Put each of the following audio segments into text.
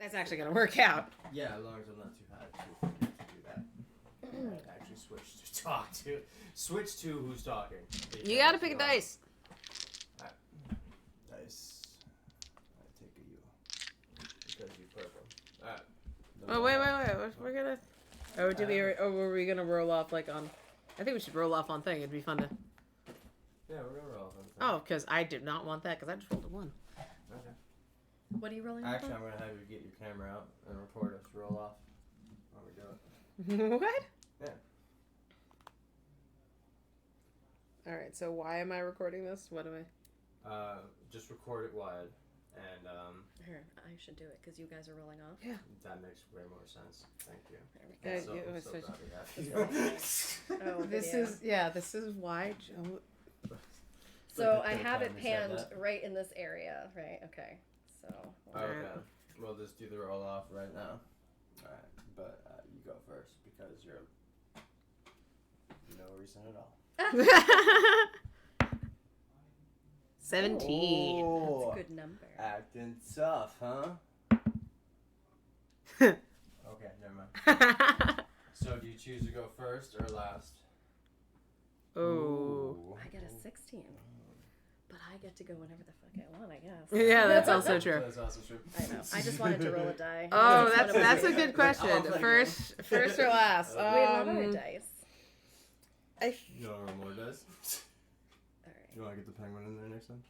That's actually gonna work out. Yeah, as long as I'm not too high to forget to do that. And actually switch to who's talking. You gotta pick a dice. Alright. Dice. I take a U. Because you purple. Alright. Oh wait. We're gonna. Were we gonna roll off like on? I think we should roll off on thing. It'd be fun to. Yeah, we're gonna roll off on thing. Oh, because I did not want that because I just rolled a 1. Okay. What are you rolling? Actually, I'm gonna have you get your camera out and record us roll off while we do it. What? Yeah. All right. So why am I recording this? What am I? Just record it wide, and Here, I should do it because you guys are rolling off. Yeah. that makes way more sense. Thank you. Yeah, I'm so proud of you. Oh, This is why. So I have it panned right in this area, right? Okay. So. Okay. We'll just do the roll off right now. Alright. But you go first because you're no reason at all. 17. Oh, That's a good number. acting tough, huh? Okay, never mind. So do you choose to go first or last? Oh. I get a 16. But I get to go whenever the fuck I want, I guess. Yeah, that's also true. That's also true. I know. I just wanted to roll a die. Oh, That's that's a good question. First or last? We love our dice. You want to roll more dice? Alright. You want to get the penguin in there next time?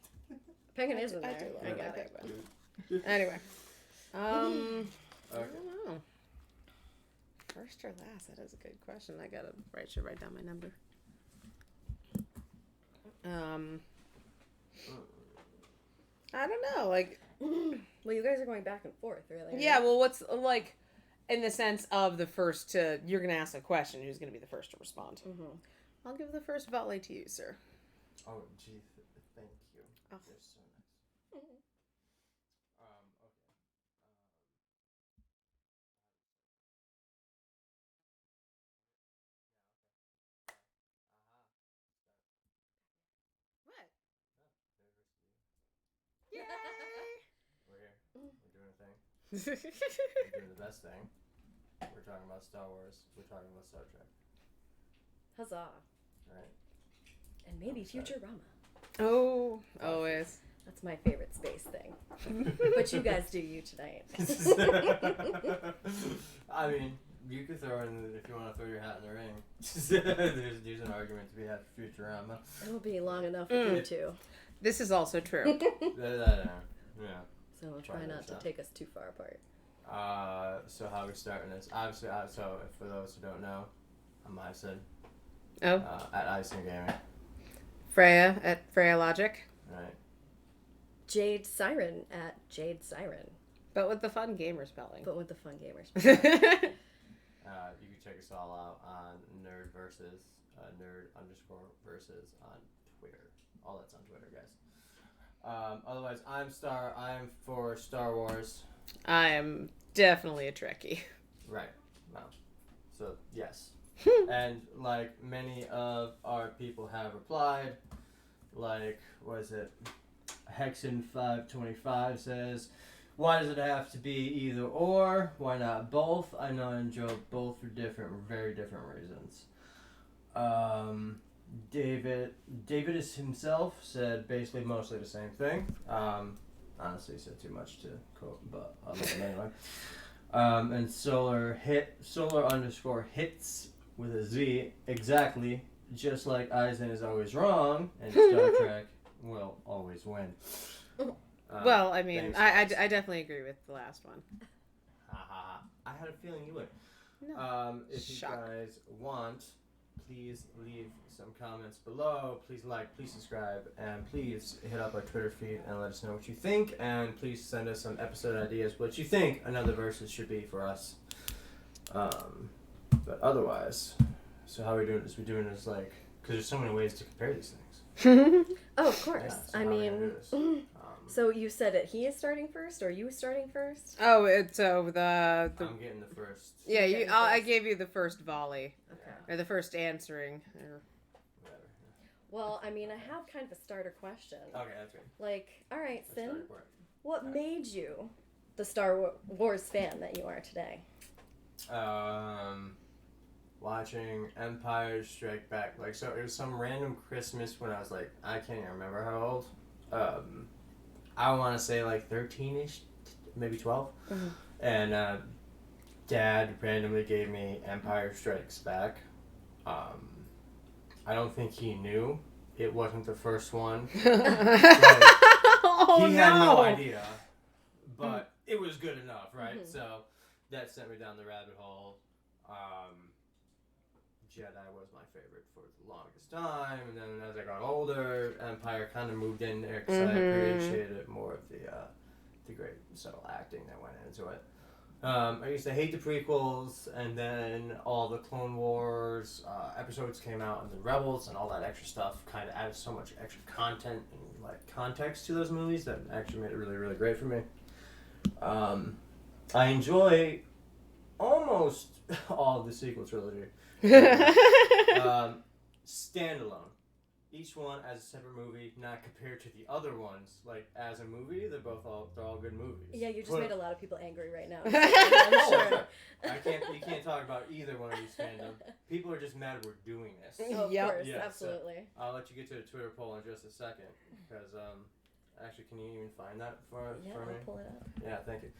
Penguin is in I there. do I love got that it. Anyway. I Okay. don't know. First or last? That is a good question. I should write down my number. I don't know. Like, Well, you guys are going back and forth, really. yeah. Well, what's like, in the sense of the first to you're gonna ask a question. Who's gonna be the first to respond? Mm-hmm. I'll give the first volley to you, sir. Oh, gee, thank you. Oh. You're so nice. Okay. What? Yay! Yay! We're here. We're doing a thing. We're doing the best thing. We're talking about Star Wars. We're talking about Star Trek. Huzzah. Right. And maybe Futurama. Oh, always. That's my favorite space thing. But you guys do you tonight. I mean, you could throw in, if you want to throw your hat in the ring. There's an argument to be had for Futurama. It'll be long enough for you two. This is also true. Yeah. So we'll try not to take us too far apart. So how are we starting this? Obviously, so for those who don't know, I'm Isin. Oh. At Isin Gaming. Freya at Freya Logic. Right. Jade Siren at Jade Siren. But with the fun gamer spelling. But with the fun gamers. You can check us all out on nerd_versus on Twitter. All that's on Twitter, guys. Otherwise, I'm for Star Wars. I am definitely a Trekkie. Right. Well, so yes. And like many of our people have replied, like, what is it? Hexen525 says, why does it have to be either or? Why not both? I know I enjoy both for very different reasons. David himself said basically mostly the same thing. Honestly, said too much to quote, but I'll let it anyway. And solar_hits with a Z, exactly, just like Isin is always wrong, and Star Trek will always win. Well, I mean, I definitely agree with the last one. I had a feeling you would. No. If you guys want, please leave some comments below. Please like, please subscribe, and please hit up our Twitter feed and let us know what you think. And please send us some episode ideas, what you think another versus should be for us. But otherwise, so how are we doing this? We're doing this like, because there's so many ways to compare these things. Oh, of course. Yeah, so I how are we gonna mean, do this? so you said it. He is starting first, or you starting first? Oh, it's the I'm getting the first. yeah. You're You, getting I first. gave you the first volley Okay. or the first answering. Or, Whatever. Well, I mean, I have kind of a starter question. Okay, that's good. Like, all right, Let's Sin, start it. what made you the Star Wars fan that you are today? Watching Empire Strike Back. Like, so it was some random Christmas when I was like, I can't even remember how old. I want to say like 13-ish, maybe 12. Mm-hmm. And Dad randomly gave me Empire Strikes Back. I don't think he knew it wasn't the first one. Oh, He had no idea, but it was good enough, right? Mm-hmm. So that sent me down the rabbit hole. Jedi was my favorite for the longest time, and then as I got older, Empire kind of moved in there because I appreciated more of the great subtle acting that went into it. I used to hate the prequels, and then all the Clone Wars episodes came out, and the Rebels and all that extra stuff kind of added so much extra content and like context to those movies that actually made it really, really great for me. I enjoy almost all of the sequel trilogy. Standalone. Each one as a separate movie, not compared to the other ones. Like as a movie, they're all good movies. Yeah, you just made a lot of people angry right now. I'm sure. You can't talk about either one of these fandom. People are just mad we're doing this. Oh, of Yep. course, Yeah, absolutely. So I'll let you get to the Twitter poll in just a second, because actually, can you even find that for Yeah, me? I'll pull it up. Yeah, thank you.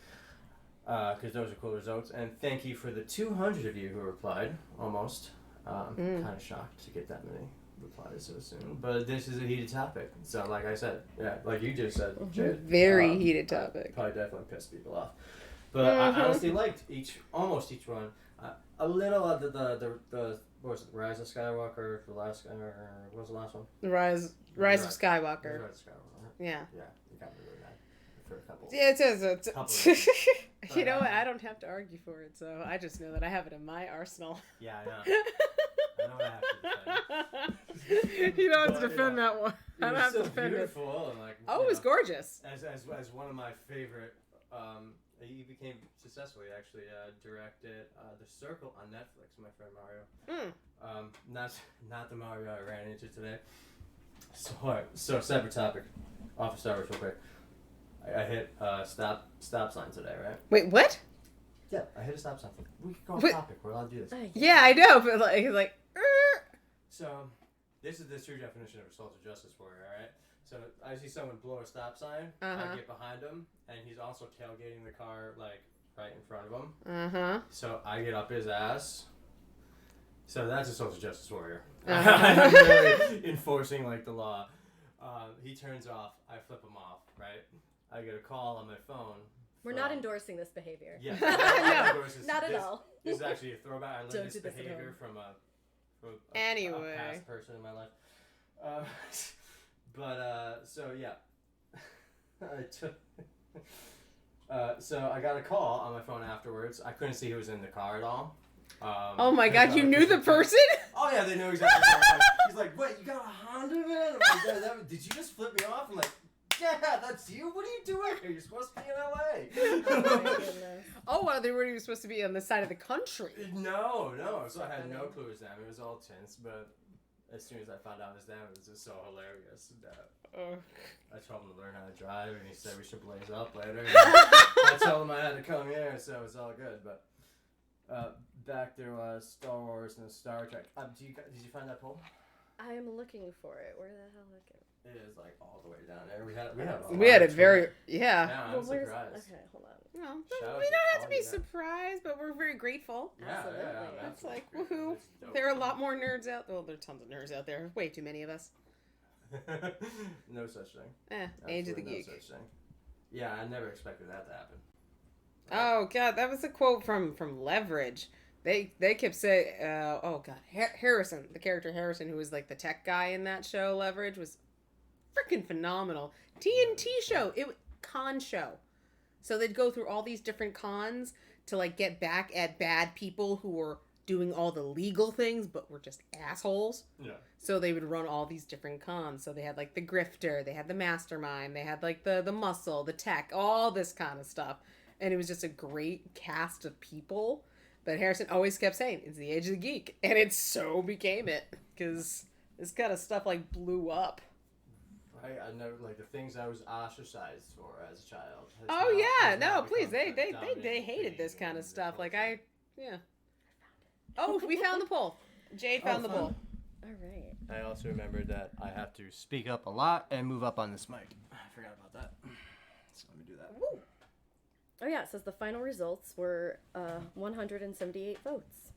Because those are cool results, and thank you for the 200 of you who replied. Almost. Kind of shocked to get that many replies so soon, but this is a heated topic. So, like I said, yeah, like you just said, Jade, Very heated topic. Probably definitely pissed people off, but I honestly liked almost each one. A little of the what was it, Rise of Skywalker, the last, or what was the last one? The Rise of Skywalker. Rise of Skywalker. Right? Yeah. Yeah, it got me really mad for a couple. Yeah, it is. Couple You know what? I don't have to argue for it, so I just know that I have it in my arsenal. Yeah, I know. I know I have to defend. You don't have to But, defend that one. I don't have to defend it. Beautiful, and like, Oh, it was gorgeous. As one of my favorite, he became successfully actually directed The Circle on Netflix. My friend Mario. Not the Mario I ran into today. So separate topic. Off of Star Wars real quick. I hit stop sign today, right? Wait, what? Yeah, I hit a stop sign. We can go off Wait. topic. We're allowed to do this. Yeah, I know, but like. So, this is the true definition of a social justice warrior, alright? So, I see someone blow a stop sign, I get behind him, and he's also tailgating the car, like, right in front of him. So, I get up his ass. So, that's a social justice warrior. I'm really enforcing, like, the law. He turns off, I flip him off, right? I get a call on my phone. We're not endorsing this behavior. Yeah. No, not at all. This is actually a throwback. I learned Don't this do this at behavior home. from a Anyway. past person in my life. So yeah, so I got a call on my phone afterwards. I couldn't see who was in the car at all. Oh my God! You knew the person? Oh yeah, they knew exactly. He's like, "Wait, you got a Honda, man?" I'm like, did you just flip me off? I'm like, "Yeah, that's you. What are you doing here? You're supposed to be in Oh LA." my goodness. Oh, well, they weren't even supposed to be on the side of the country. No. So I had no clue it was them. It was all tense, but as soon as I found out it was them, it was just so hilarious. I told him to learn how to drive, and he said we should blaze up later. I told him I had to come here, so it was all good. But back to Star Wars and Star Trek. Did you find that poll? I am looking for it. Where the hell is it? It is like all the way down there. We had it very, yeah. Yeah, I'm Well, where's- surprised. Okay, hold on. Well, Shout out we to don't have to all be you guys. surprised, but we're very grateful. Yeah, Absolutely. I'm It's like, absolutely woohoo. grateful. It's dope. There are a lot more nerds out there. Well, there are tons of nerds out there. Way too many of us. No such thing. Age of the Absolutely geek. No such thing. Yeah, I never expected that to happen. Oh God, that was a quote from Leverage. They kept saying, oh God, Harrison, the character Harrison, who was like the tech guy in that show, Leverage, was freaking phenomenal. TNT show, con show. So they'd go through all these different cons to like get back at bad people who were doing all the legal things but were just assholes. Yeah. So they would run all these different cons. So they had like the grifter, they had the mastermind, they had like the muscle, the tech, all this kind of stuff. And it was just a great cast of people. But Harrison always kept saying, it's the age of the geek. And it so became it. Because this kind of stuff like blew up. Right, I never like the things I was ostracized for as a child. Oh yeah, no, please, they hated this kind of stuff. Like yeah. Oh, we found the poll. Jade found the poll. All right. I also remembered that I have to speak up a lot and move up on this mic. I forgot about that. So let me do that. Woo. Oh yeah, it says the final results were 178 votes.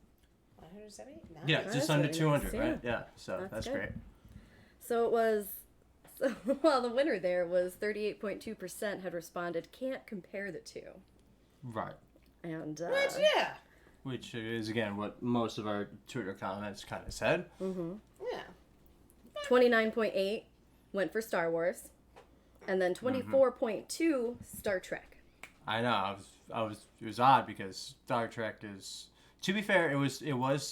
170? Nice. Yeah, That's just under really 200, nice, right? Yeah, so that's good. great. So it was, well, the winner there was 38.2% had responded, can't compare the two. Right. And, Which, yeah. Which is, again, what most of our Twitter comments kind of said. Mm-hmm. Yeah. 29.8 went for Star Wars. And then 24.2 Star Trek. I know, it was odd because Star Trek is, to be fair, it was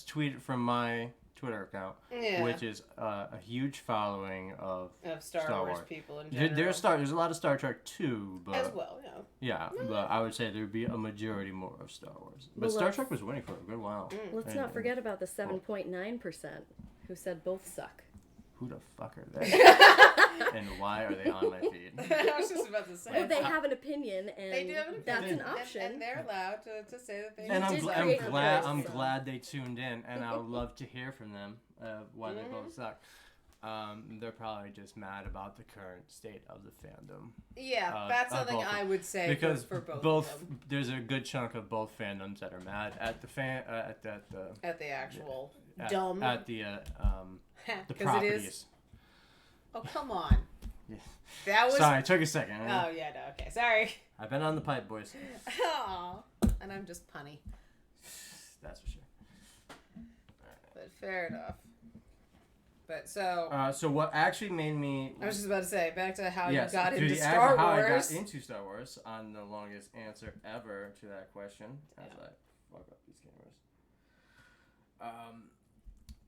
tweeted from my Twitter account, which is a huge following of Star Wars people in general. There's a lot of Star Trek too, but as well, yeah. Yeah, but I would say there'd be a majority more of Star Wars. But Star Trek was winning for a good while. Let's not forget about the 7.9% who said both suck. Who the fuck are they? And why are they on my feed? I was just about to say. Well, they have an opinion, and they do have an opinion. that's an option. And they're allowed to say that they. And I'm so. glad they tuned in, and I would love to hear from them why they both suck. They're probably just mad about the current state of the fandom. Yeah, that's something I would say because for both of them. There's a good chunk of both fandoms that are mad at the at the actual at the 'Cause properties. it is. Oh, come on. Yeah. That was. Sorry, it took a second. Oh yeah, no, okay, sorry. I've been on the pipe, boys. Aw, and I'm just punny. That's for sure. But fair enough. But so. So what actually made me? I was just about to say, back to how yes, you got to into the Star how Wars. I got into Star Wars on the longest answer ever to that question. As I fuck up these cameras.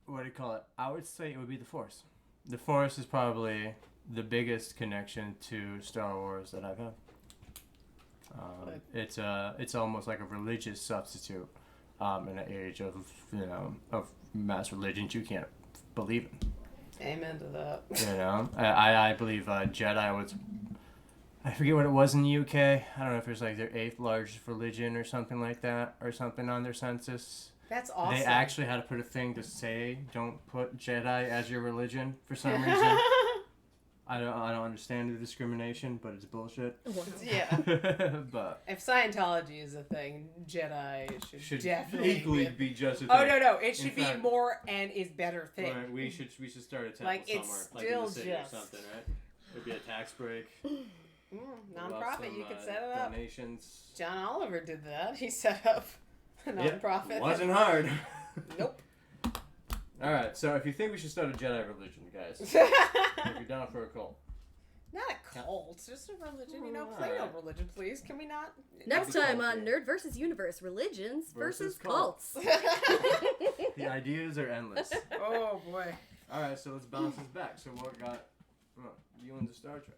What do you call it? I would say it would be the Force. The Force is probably the biggest connection to Star Wars that I've had. It's almost like a religious substitute in an age of of mass religions you can't believe in. Amen to that. I believe Jedi was. I forget what it was in the UK. I don't know if it was like their 8th largest religion or something like that, or something on their census. That's awesome. They actually had to put a thing to say, don't put Jedi as your religion for some reason. I don't understand the discrimination, but it's bullshit. Yeah. But if Scientology is a thing, Jedi should definitely equally be just a thing. Oh no, it should be fact, more and is better thing. Right, we should start a temple like, somewhere, it's like in the still city just... or something, right? It'd be a tax break. Non-profit, you could set it up. Donations. John Oliver did that. He set up a non-profit. It wasn't hard. Nope. Alright, so if you think we should start a Jedi religion, guys, if you're down for a cult. Not a cult, just a religion, Play-Doh religion, please. Can we not? Next time on Nerd vs. Universe, religions versus cults. The ideas are endless. Oh boy. Alright, so let's bounce this back. So what got you into Star Trek?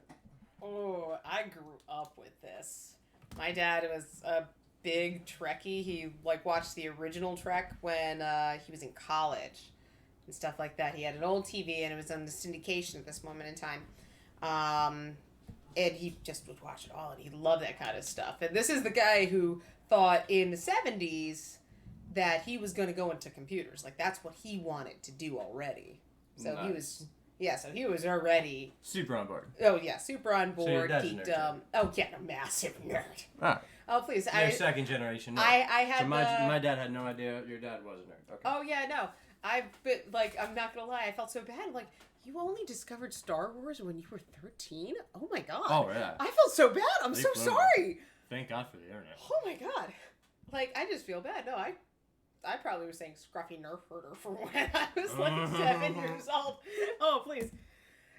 Oh, I grew up with this. My dad was a big Trekkie. He watched the original Trek when he was in college and stuff like that. He had an old TV and it was on the syndication at this moment in time. And he just would watch it all and he loved that kind of stuff. And this is the guy who thought in the 70s that he was going to go into computers. Like, that's what he wanted to do already. So nice. he was already... Super on board. Oh, yeah, super on board. So your dad's a nerd. Oh, yeah, a massive nerd. Ah. Oh, please. You're second generation nerd. I had so my dad had no idea your dad was a nerd. Okay. Oh, yeah, no. I'm not going to lie, I felt so bad. Like, you only discovered Star Wars when you were 13? Oh, my God. Oh, yeah. I felt so bad. I'm so sorry. Thank God for the internet. Oh, my God. Like, I just feel bad. No, I probably was saying scruffy nerf herder for when I was 7 years old. Oh, please.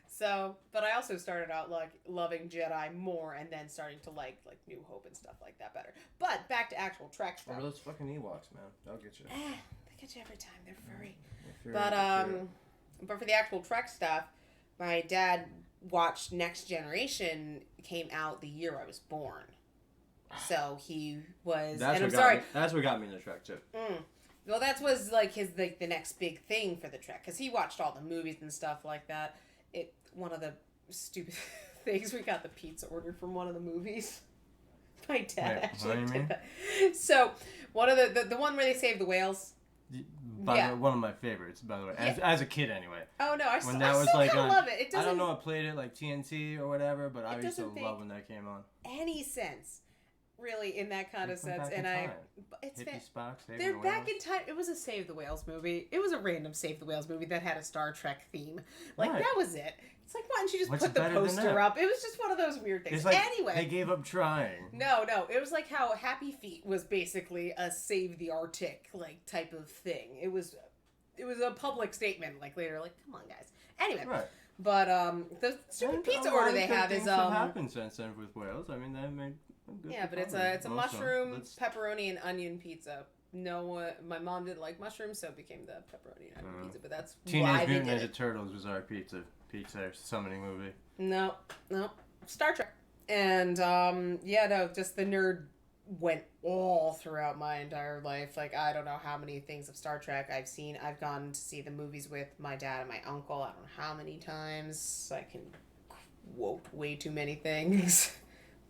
So, but I also started out loving Jedi more and then starting to like New Hope and stuff like that better. But back to actual Trek stuff. Or those fucking Ewoks, man. They'll get you. They get you every time. They're furry. But for the actual Trek stuff, my dad watched Next Generation came out the year I was born. So he was, that's what got me into Trek too. Well, that was his the next big thing for the Trek because he watched all the movies and stuff like that. One of the stupid things. We got the pizza ordered from one of the movies. My dad Wait, actually what do you did mean? that. So one of the one where they save the whales. By the way, one of my favorites, by the way, as a kid anyway. Oh no, I When still, that I was still like kind on, of love it. It doesn't I don't know what played it, like TNT or whatever, but I used to doesn't make love when that came on. any sense, really, in that kind of They went sense. back in And time. it's Hippie Spock, saving they're the back whales. in time. It was a Save the Whales movie. It was a random Save the Whales movie that had a Star Trek theme. Like Right. that was it. It's like, why didn't you just What's put the better than poster that? up? It was just one of those weird things. It's like Anyway, they gave up trying. no, it was like how Happy Feet was basically a Save the Arctic like type of thing. It was a public statement. Like later, like come on guys. Anyway, Right. but the stupid And pizza a lot order of they good have things is have happened since then with whales. I mean, they made good yeah, but it's performance. a Most of them. mushroom, Let's- pepperoni, and onion pizza. No, my mom didn't like mushrooms, so it became the pepperoni and onion pizza. But that's why Teenage they Mutant did Ninja it. Turtles was our pizza summoning movie. No, Star Trek. And just the nerd went all throughout my entire life. Like I don't know how many things of Star Trek I've seen. I've gone to see the movies with my dad and my uncle. I don't know how many times. I can quote way too many things.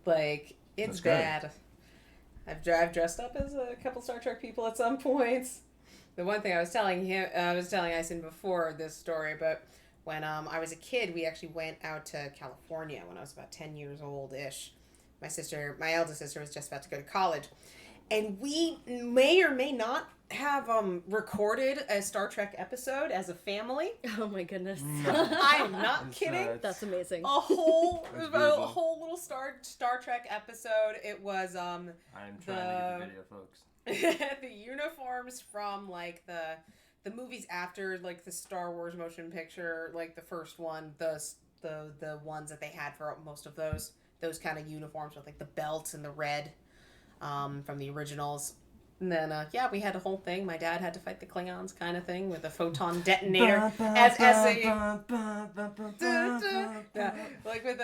Like it's That's bad. I've dressed up as a couple Star Trek people at some points. The one thing I was telling Isin before this story, but when I was a kid, we actually went out to California when I was about 10 years old-ish. My eldest sister was just about to go to college. And we may or may not have recorded a Star Trek episode as a family. Oh my goodness. I am not It's, kidding. That's amazing. A whole That's a beautiful. whole little Star Trek episode. It was I'm trying to get the video, folks. the uniforms from like the movies after like the Star Wars motion picture, like the first one, the ones that they had for most of those kind of uniforms with like the belts and the red from the originals. And then we had a whole thing. My dad had to fight the Klingons kind of thing with a photon detonator as a like with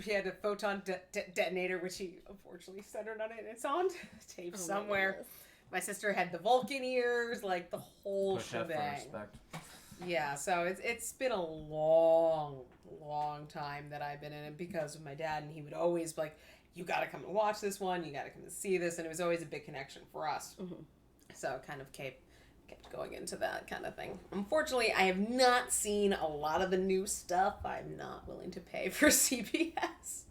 he had a photon detonator, which he unfortunately centered on it, and it's on tape Oh my somewhere. goodness. My sister had the Vulcan ears, like the whole Push up for shebang. respect. Yeah, so it's been a long time that I've been in it because of my dad, and he would always be like, you got to come and watch this one, you got to come and see this, and it was always a big connection for us. Mm-hmm. So it kind of kept going into that kind of thing. Unfortunately, I have not seen a lot of the new stuff. I'm not willing to pay for CBS.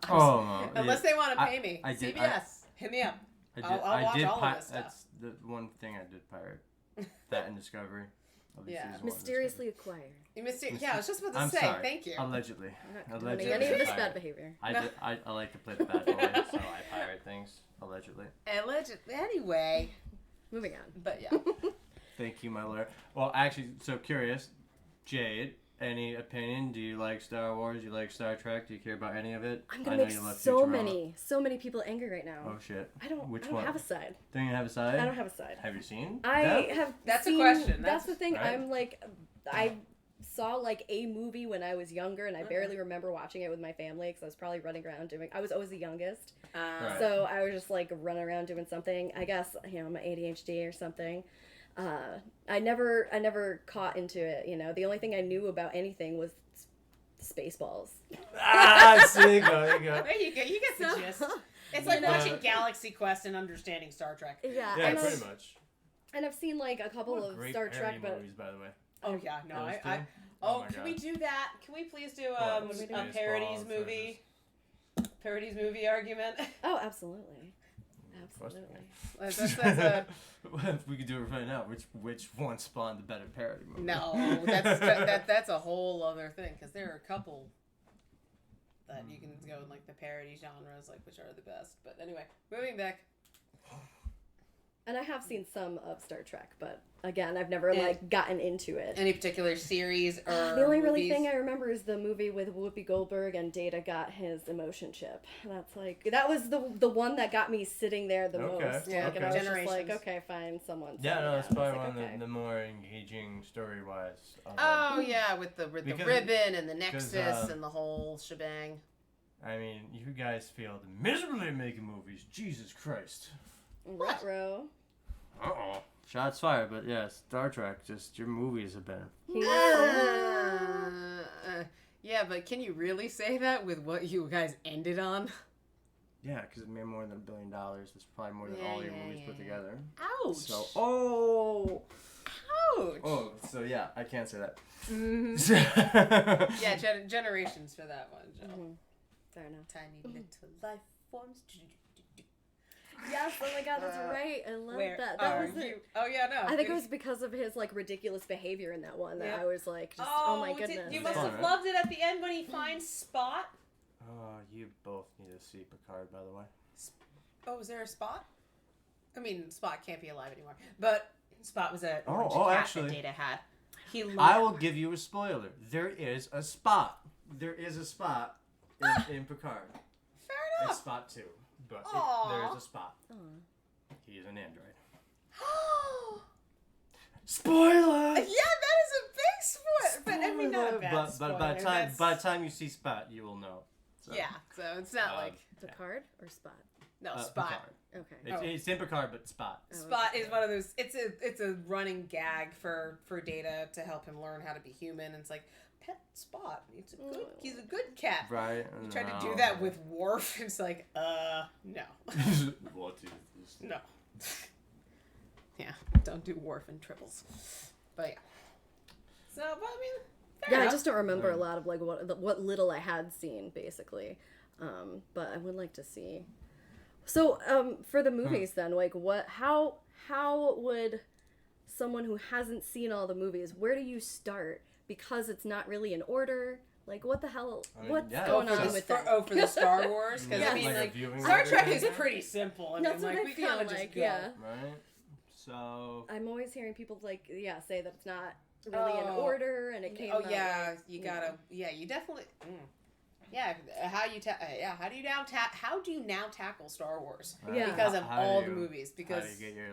Unless they want to pay me. I did- CBS, hit me up. I'll watch all of this stuff. That's the one thing I did pirate. That and Discovery. At least Yeah. season one of Mysteriously acquired. Yeah, I was just about to I'm say, sorry. thank you. Allegedly. I'm not Allegedly. condoning any of this pirate. bad behavior. I like to play the bad boy, so I pirate things. Allegedly. Allegedly. Anyway, Moving on. but yeah. Thank you, my lord. Well, actually, so curious. Jade, any opinion? Do you like Star Wars? Do you like Star Trek? Do you care about any of it? I'm gonna know make you love so Futurama. many people angry right now. Oh shit. I don't Which one? have a side. Don't you have a side? I don't have a side. Have you seen? I them? have. That's a seen, question. That's the thing. Right. I'm like, I saw like a movie when I was younger, and I barely remember watching it with my family because I was probably running around doing. I was always the youngest, Right. so I was just like running around doing something. I guess I'm ADHD or something. I never caught into it. The only thing I knew about anything was Spaceballs. There you go. There you go. There you go. You get the So- gist. It's like Yeah. watching Galaxy Quest and understanding Star Trek. Yeah, Yeah, and pretty much. I've seen like a couple What of great Star parody Trek, but movies, by the way. Oh yeah, no, Those I two? oh, my can God. we do that? Can we please do What? a Spaceballs parodies movie? versus- Parodies movie argument. oh, absolutely, course. absolutely. That's a If we could do it right now, which one spawned the better parody movie? no. That's a whole other thing because there are a couple that you can go in like the parody genres, like which are the best. But anyway, moving back. And I have seen some of Star Trek, but again, I've never like gotten into it. Any particular series or The only really movies? thing I remember is the movie with Whoopi Goldberg and Data got his emotion chip. That was the one that got me sitting there the Okay. most. Yeah, Like, and I was just Generations. like, okay, fine, someone. Yeah, sell no, me that's out. I probably was one like, of okay. the more engaging story-wise. Oh yeah, with the Because- ribbon and the nexus because, and the whole shebang. I mean, you guys failed miserably at making movies. Jesus Christ. Retro. Uh-oh. Shots fired, but yeah, Star Trek, just your movies have been... Yeah, but can you really say that with what you guys ended on? Yeah, because it made more than $1 billion. It's probably more than all your movies put together. Ouch. So, Ouch. So yeah, I can't say that. Mm-hmm. Yeah, generations for that one, Joe. Mm-hmm. Fair enough. Tiny little life forms. Yes, oh my god, that's right. I love Where that. That was you? it. Oh yeah, no. I think it was because of his like ridiculous behavior in that one that I was like, just, oh my goodness. You must have loved it at the end when he finds Spot. Oh, you both need to see Picard, by the way. Oh, was there a Spot? I mean, Spot can't be alive anymore. But Spot was a actually, that Data had. I will give you a spoiler. There is a Spot. There is a Spot in Picard. Fair enough. It's Spot 2. But there is a Spot. He is an android. Spoiler! Yeah, that is a big spoiler. But I mean, not a bad but spoiler. by the time you see Spot, you will know. So. Yeah, so it's not like Picard or Spot? No, Spot. Picard. Okay. It's in Picard, but Spot. Spot is one of those. It's a running gag for Data to help him learn how to be human. And it's like pet Spot. He's a good cat. Right. You tried to do that with Worf. It's like no. What is this? No. Yeah, don't do Worf and triples. But yeah. So, but I mean. Yeah, I just don't remember a lot of like what little I had seen basically, but I would like to see. So for the movies then, like how would someone who hasn't seen all the movies, where do you start? Because it's not really in order. Like what the hell? What's going on with that? For the Star Wars, because I mean, like Star Trek is pretty simple. I mean, That's what I we feel kind of like, just go. yeah. Right. So. I'm always hearing people say that it's not really in order and it came out. Yeah, you gotta. Yeah, you definitely. Yeah, how do you now tackle Star Wars? Yeah, because of all the movies. Because how do you get your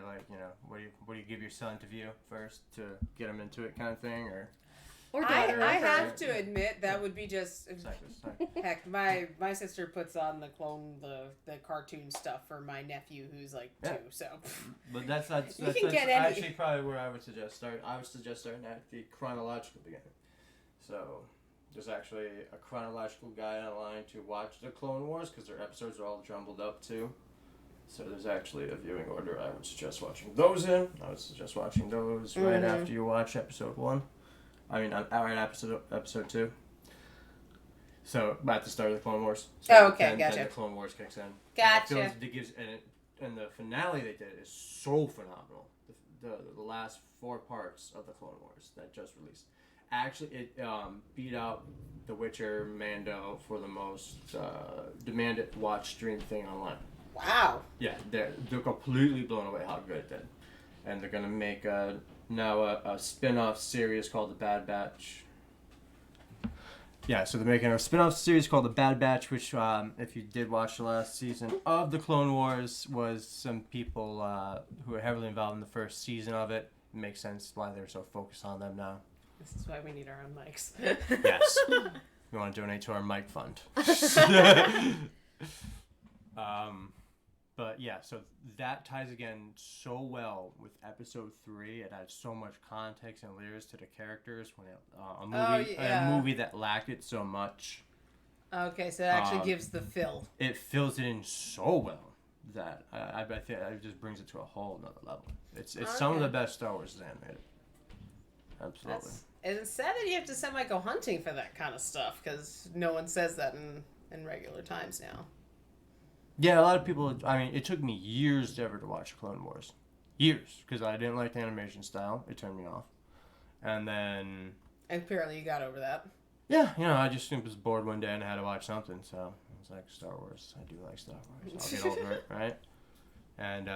what do you give your son to view first to get him into it, kind of thing, or daughter? I have to admit that would be just Sorry. heck. My sister puts on the cartoon stuff for my nephew who's like 2. So, but that's actually probably where I would suggest start. I would suggest starting at the chronological beginning. So. There's actually a chronological guide online to watch the Clone Wars because their episodes are all jumbled up too. So there's actually a viewing order. I would suggest watching those in. I would suggest watching those right after you watch episode 1. I mean, right episode 2. So at the start of the Clone Wars. So gotcha. Then the Clone Wars kicks in. Gotcha. And the finale they did is so phenomenal. The last 4 parts of the Clone Wars that just released. Actually, it beat out The Witcher, Mando for the most demanded watch stream thing online. Wow. Yeah, they're completely blown away how good it did. And they're going to make now a spin-off series called The Bad Batch. Yeah, so they're making a spin-off series called The Bad Batch, which, if you did watch the last season of The Clone Wars, was some people who were heavily involved in the first season of it. It makes sense why they're so focused on them now. This is why we need our own mics. Yes. We want to donate to our mic fund. But yeah, so that ties again so well with episode 3. It adds so much context and layers to the characters when a movie that lacked it so much. Okay, so it actually gives the fill. It fills it in so well that I think it just brings it to a whole nother level. It's some of the best Star Wars animated. Absolutely. It's sad that you have to go hunting for that kind of stuff because no one says that in regular times now. Yeah, a lot of people. I mean, it took me years ever to watch Clone Wars, years, because I didn't like the animation style. It turned me off, and then. And apparently, you got over that. Yeah, I just was bored one day and I had to watch something, so I was like, Star Wars. I do like Star Wars. I'll get over it, right? And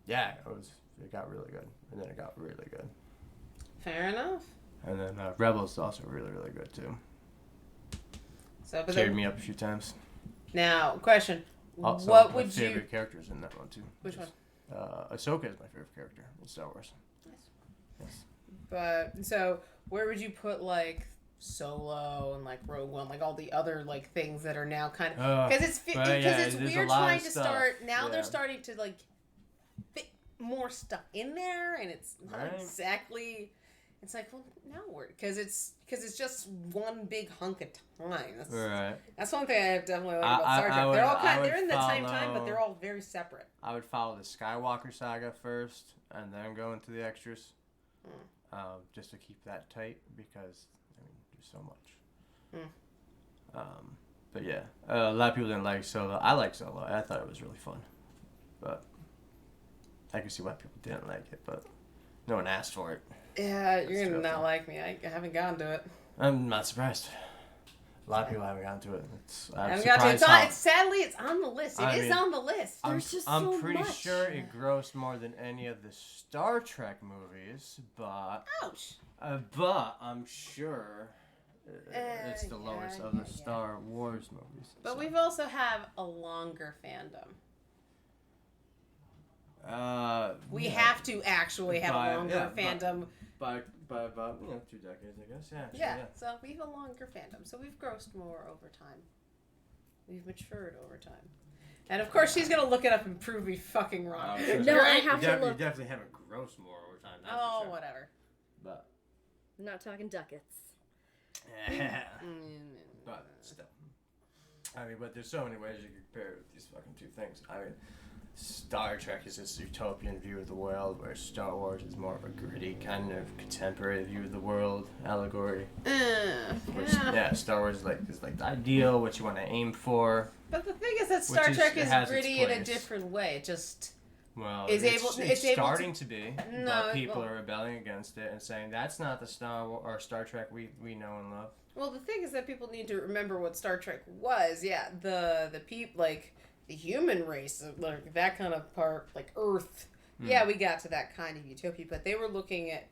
it got really good, and then it got really good. Fair enough. And then Rebels is also really, really good, too. So, Cheered me up a few times. Now, question. Also, what my would favorite characters in that one, too. Which one? Ahsoka is my favorite character in Star Wars. Nice. Yes. But, so, where would you put, Solo and, Rogue One, all the other, things that are now kind of... Because it's weird trying to start... Now they're starting to, fit more stuff in there, and it's not exactly... It's like, well, now we're because it's just one big hunk of time. That's one thing I definitely like about Star Trek. They're all they're in the same time, but they're all very separate. I would follow the Skywalker saga first, and then go into the extras, just to keep that tight because there's so much. But yeah, a lot of people didn't like Solo. I like Solo. I thought it was really fun, but I can see why people didn't like it. But no one asked for it. Yeah, you're gonna not like me. I haven't gotten to it. I'm not surprised. A lot of people haven't gotten to it. I haven't gotten to it. Sadly, it's on the list. It is on the list. There's just so I'm pretty much. sure it grossed more than any of the Star Trek movies, but... Ouch. But I'm sure it's the lowest of the Star Wars movies. But we've also have a longer fandom. We have to actually have a longer fandom. By about 2 decades, I guess. Yeah. So we have a longer fandom. So we've grossed more over time. We've matured over time. And of course, she's gonna look it up and prove me fucking wrong. No, I have to look. You definitely haven't grossed more over time. That's oh, for sure. Whatever. But I'm not talking ducats. But still, but there's so many ways you can compare these fucking two things. Star Trek is this utopian view of the world, where Star Wars is more of a gritty kind of contemporary view of the world, allegory. Star Wars is like the ideal, what you want to aim for. But the thing is that Star Trek is gritty in a different way. It just it's starting to be, but people are rebelling against it and saying that's not the Star Trek we know and love. Well, the thing is that people need to remember what Star Trek was. Yeah, the people the human race, like that kind of part, like Earth. Yeah, we got to that kind of utopia, but they were looking at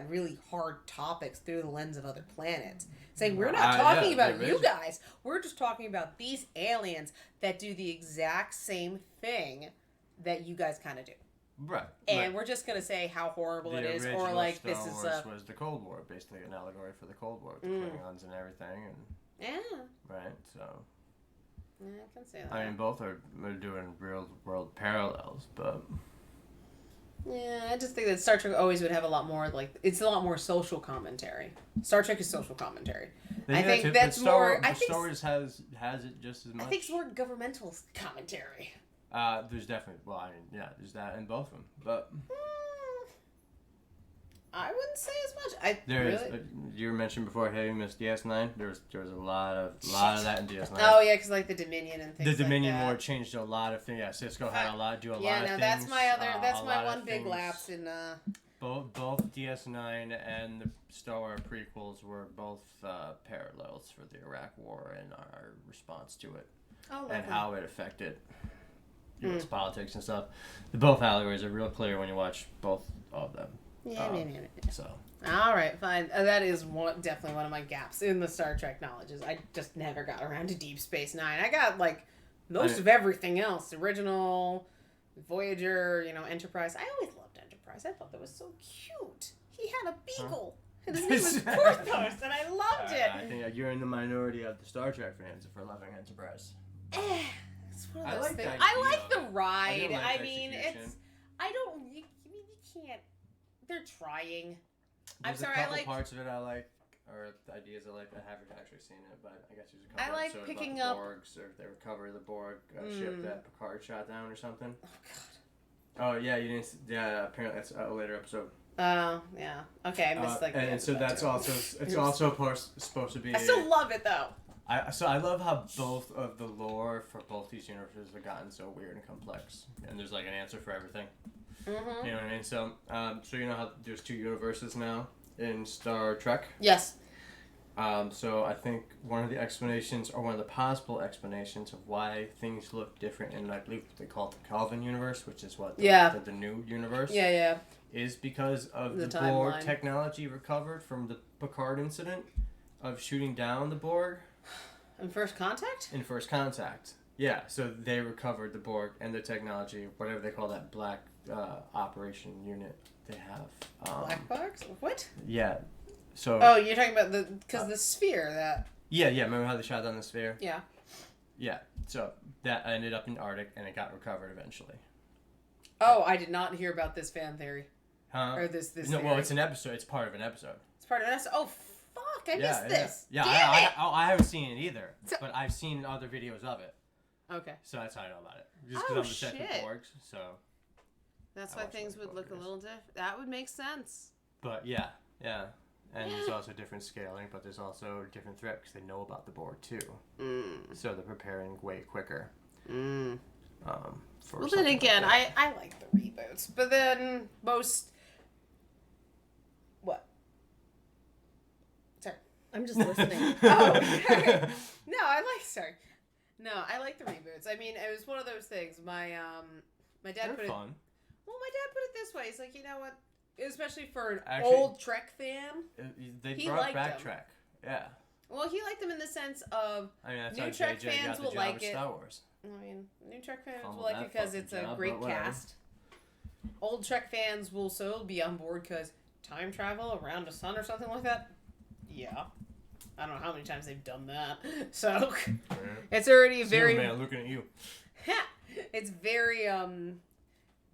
really hard topics through the lens of other planets. Saying, we're not talking about you guys. We're just talking about these aliens that do the exact same thing that you guys kind of do. Right. And we're just going to say how horrible it is, or like Star this is Wars was the Cold War, basically an allegory for the Cold War, with the Klingons and everything. And, right, so... Yeah, I can say that. Both are doing real world parallels, but... Yeah, I just think that Star Trek always would have a lot more, it's a lot more social commentary. Star Trek is social commentary. I think that's more... Star Wars has it just as much. I think it's more governmental commentary. There's definitely... there's that in both of them, but... I wouldn't say as much. You mentioned before, hey, you missed DS9. There was a lot of that in DS9. Oh yeah, because the Dominion and things. The Dominion like that. War changed a lot of things. Yeah, Cisco had a lot of things. Yeah, no, that's my one big lapse in. Both DS9 and the Star Wars prequels were both parallels for the Iraq War and our response to it, and how it affected U.S. politics and stuff. Both allegories are real clear when you watch both of them. Yeah. So. All right, fine. That is definitely one of my gaps in the Star Trek knowledge. Is I just never got around to Deep Space Nine. I got most of everything else. Original, Voyager, Enterprise. I always loved Enterprise. I thought that was so cute. He had a beagle. And his name was Porthos, and I loved it. I think you're in the minority of the Star Trek fans for loving Enterprise. It's one of those things. I like the ride. You can't. They're trying. There's a couple parts of it I like, or the ideas I like. I haven't actually seen it, but I guess there's a couple episodes picking about up... the Borgs, or if they recover the Borg ship that Picard shot down or something. Oh, God. Oh, yeah, you didn't... Yeah, apparently that's a later episode. Oh, yeah. Okay, I missed and so that's also... It's also supposed to be... I still love it, though. I love how both of the lore for both these universes have gotten so weird and complex. And there's an answer for everything. Mm-hmm. You know what I mean? So, so you know how there's 2 universes now in Star Trek? Yes. So I think one of the explanations, or one of the possible explanations of why things look different in, I believe they call it the Kelvin universe, which is what the new universe. Yeah. Is because of the Borg technology recovered from the Picard incident of shooting down the Borg. In First Contact? In First Contact. Yeah, so they recovered the Borg and the technology, whatever they call that black operation unit they have. Black box? What? Yeah. So. Oh, you're talking about the sphere that. Yeah. Remember how they shot down the sphere? Yeah. Yeah. So that ended up in Arctic, and it got recovered eventually. Oh, I did not hear about this fan theory. Huh? Or this No, well, area? it's an episode. It's part of an episode. It's part of this. Oh fuck! I missed Yeah. this. Yeah, Damn it! I haven't seen it either, So- but I've seen other videos of it, Okay, so that's how I know about it. Just Oh, because I'm the second shit. Borgs, so. that's I why watched things like would look a videos. little different. That would make sense. But yeah, and there's also different scaling, but there's also different threat because they know about the Borg too, so they're preparing way quicker. For Well, then something again, like that. I like the reboots, but then most. What? Sorry. I'm just listening. Oh, okay. No, sorry. No, I like the reboots. I mean, it was one of those things. My dad They're put it. fun. Well, my dad put it this way. He's like, you know what? Especially for an Actually- old Trek fan. They He brought liked back them. Trek. Yeah. Well, he liked them in the sense of. I mean, that's New how Trek JJ fans got the will job like at it. Star Wars. I mean, new Trek fans Fumble will like that it because fucking it's a job, great but whatever. cast. Old Trek fans will so be on board because time travel around the sun or something like that. Yeah. I don't know how many times they've done that. So it's already very man looking at you. it's very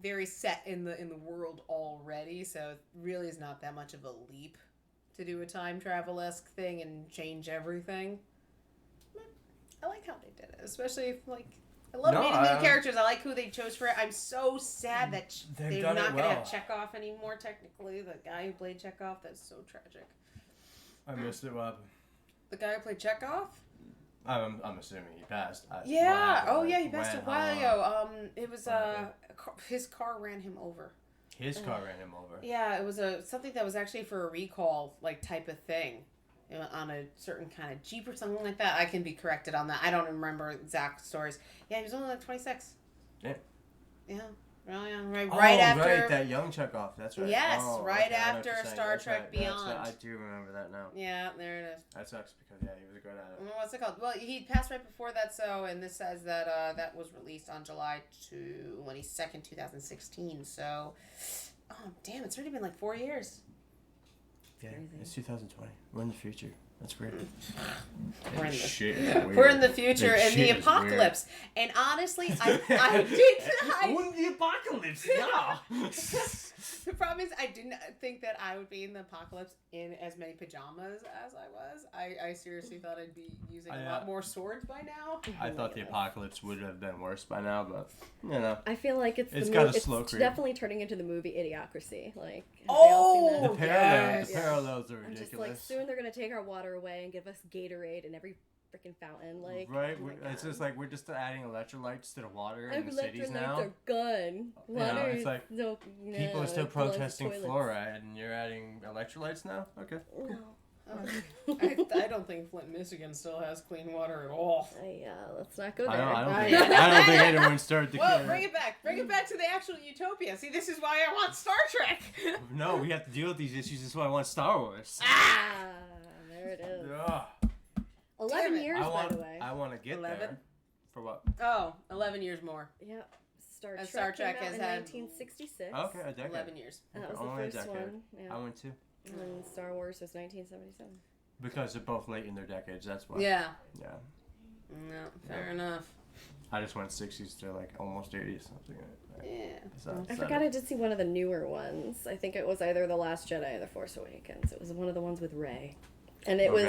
very set in the world already, so it really is not that much of a leap to do a time travel-esque thing and change everything. I like how they did it, especially if, like, I love meeting new characters. I like who they chose for it. I'm so sad that They've they're done not it going to well. have Chekhov anymore, technically. The guy who played Chekhov, that's so tragic. I missed it, Bob. The guy who played Chekhov? I'm assuming he passed. Yeah. What happened? He passed a When? while How long? ago. It was, What his car ran him over. His car ran him over. Yeah, it was something that was actually for a recall, like, type of thing. On a certain kind of Jeep or something like that. I can be corrected on that. I don't remember exact stories. Yeah, he was only like 26. Yeah. Yeah. Well, yeah. Right, Oh, right after. right, that young Chekhov. That's right. Yes, Oh, right okay, I know what after you're saying. Star That's Trek right. That's Beyond. right. I do remember that now. Yeah, there it is. That sucks because yeah, he was good at it. What's it called? Well, he passed right before that, and this says that that was released on July 22nd, 2016. So, oh damn, it's already been like 4 years. Yeah, it's 2020. We're in the future. That's great. We're in the- Shit is weird. We're in the future That and the shit is apocalypse. And honestly, I We're in the apocalypse, yeah. The problem is I didn't think that I would be in the apocalypse in as many pajamas as I was. I seriously thought I'd be using a lot more swords by now. I thought the apocalypse would have been worse by now, but you know. I feel like it's slow creep. definitely turning into the movie Idiocracy. Like, have Oh, they all The seen that? parallels, yes. the parallels are I'm ridiculous. just like, soon they're gonna take our water away and give us Gatorade in every freaking fountain. Like, Right? oh my It's God. just like we're just adding electrolytes to the water in the cities Electrolytes now. are gone. You know, Water it's is like no, People are still it's like protesting toilets. fluoride, and you're adding electrolytes now. Okay. No. I don't think Flint, Michigan still has clean water at all. Let's not go there. I don't think anyone started the. Well, bring it back. Bring it back to the actual utopia. See, this is why I want Star Trek. No, we have to deal with these issues. That's why I want Star Wars. Ah, there it is. Ugh. 11 Damn it. years, by the way. I want to get 11? there. For what? Oh, 11 years more. Yep. Star And Trek, Star Trek came out has in had- 1966. Okay, a decade. 11 years. And that was Only a the first decade. one. Yeah. I went too. And then Star Wars was 1977. Because they're both late in their decades. That's why. Yeah. Yeah. No, fair enough. I just went 60s to like almost 80s something. Yeah. So, I forgot I did see one of the newer ones. I think it was either The Last Jedi or The Force Awakens. It was one of the ones with Rey. And it was...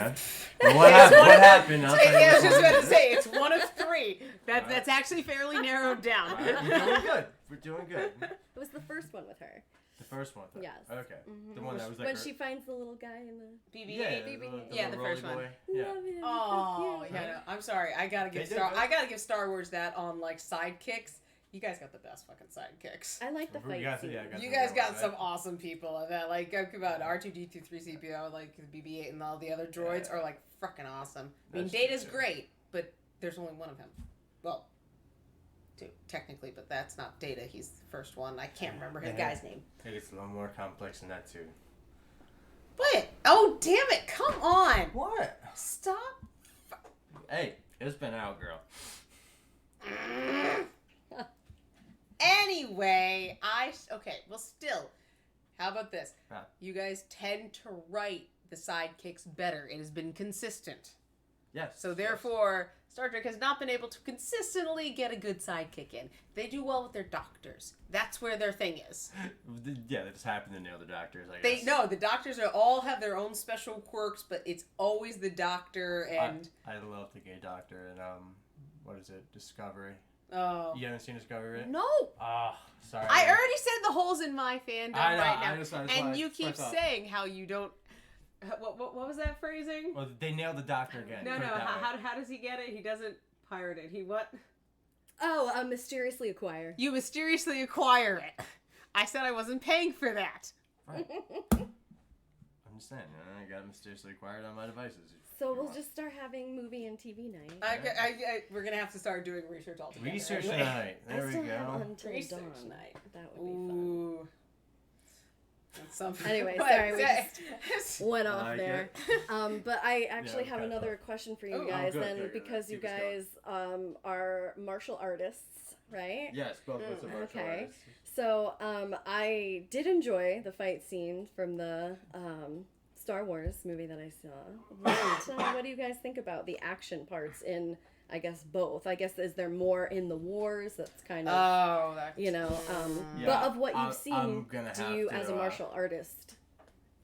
Well, what happened? I'll tell you I was this just one. about to say, it's one of three. That's actually fairly narrowed down. We're doing good. We're doing good. It was the first one with her. The first one. Though. Yes. Okay. Mhm. The one that was like when her- she finds the little guy in the... BB-8. Yeah, The little first rolly one. boy. Yeah. Love it. Oh, It's so yeah. cute. No, I'm sorry. I gotta give They did good. I gotta give Star Wars that on like sidekicks. You guys got the best fucking sidekicks. I like the We fight got- scene. yeah, I got You the guys one, got right? some awesome people of that. Like, about R2D2, 3CPO, like the BB-8 and all the other droids are like freaking awesome. I mean, That's Data's true. great, but there's only one of him. Well, two technically, but that's not Data. He's the first one. I can't remember his Yeah. guy's name. It is a little more complex than that too. But oh damn it! Come on! What? Stop. Hey, it's been out, girl. Anyway, okay. Well, still, how about this? Huh. You guys tend to write the sidekicks better. It has been consistent. Yes. So therefore, Star Trek has not been able to consistently get a good sidekick in. They do well with their doctors. That's where their thing is. Yeah, they just happen to nail the doctors, I guess. The doctors all have their own special quirks, but it's always the doctor and... I love the gay doctor and, what is it? Discovery. Oh. You haven't seen Discovery, right? No! Sorry. I already said the holes in my fandom right now. I just and you keep saying how you don't... What was that phrasing? Well, they nailed the doctor again. No. How does he get it? He doesn't pirate it. He what? Oh, mysteriously acquire. You mysteriously acquire it. I said I wasn't paying for that. Right. I'm just saying, I got mysteriously acquired on my devices. So we'll just start having movie and TV night. We're gonna have to start doing research altogether. Research anyway. night. There we go. Until Research dawn. night. That would be fun. Anyway, sorry, we just went off like there. But I actually have another question for you guys, good, then, good. because you Keep us guys are martial artists, right? Yes, both of us are martial Okay. artists. So I did enjoy the fight scene from the Star Wars movie that I saw. What do you guys think about the action parts in, I guess, both? I guess, is there more in the wars that's kind of, but of what you've seen, do you, as a martial artist,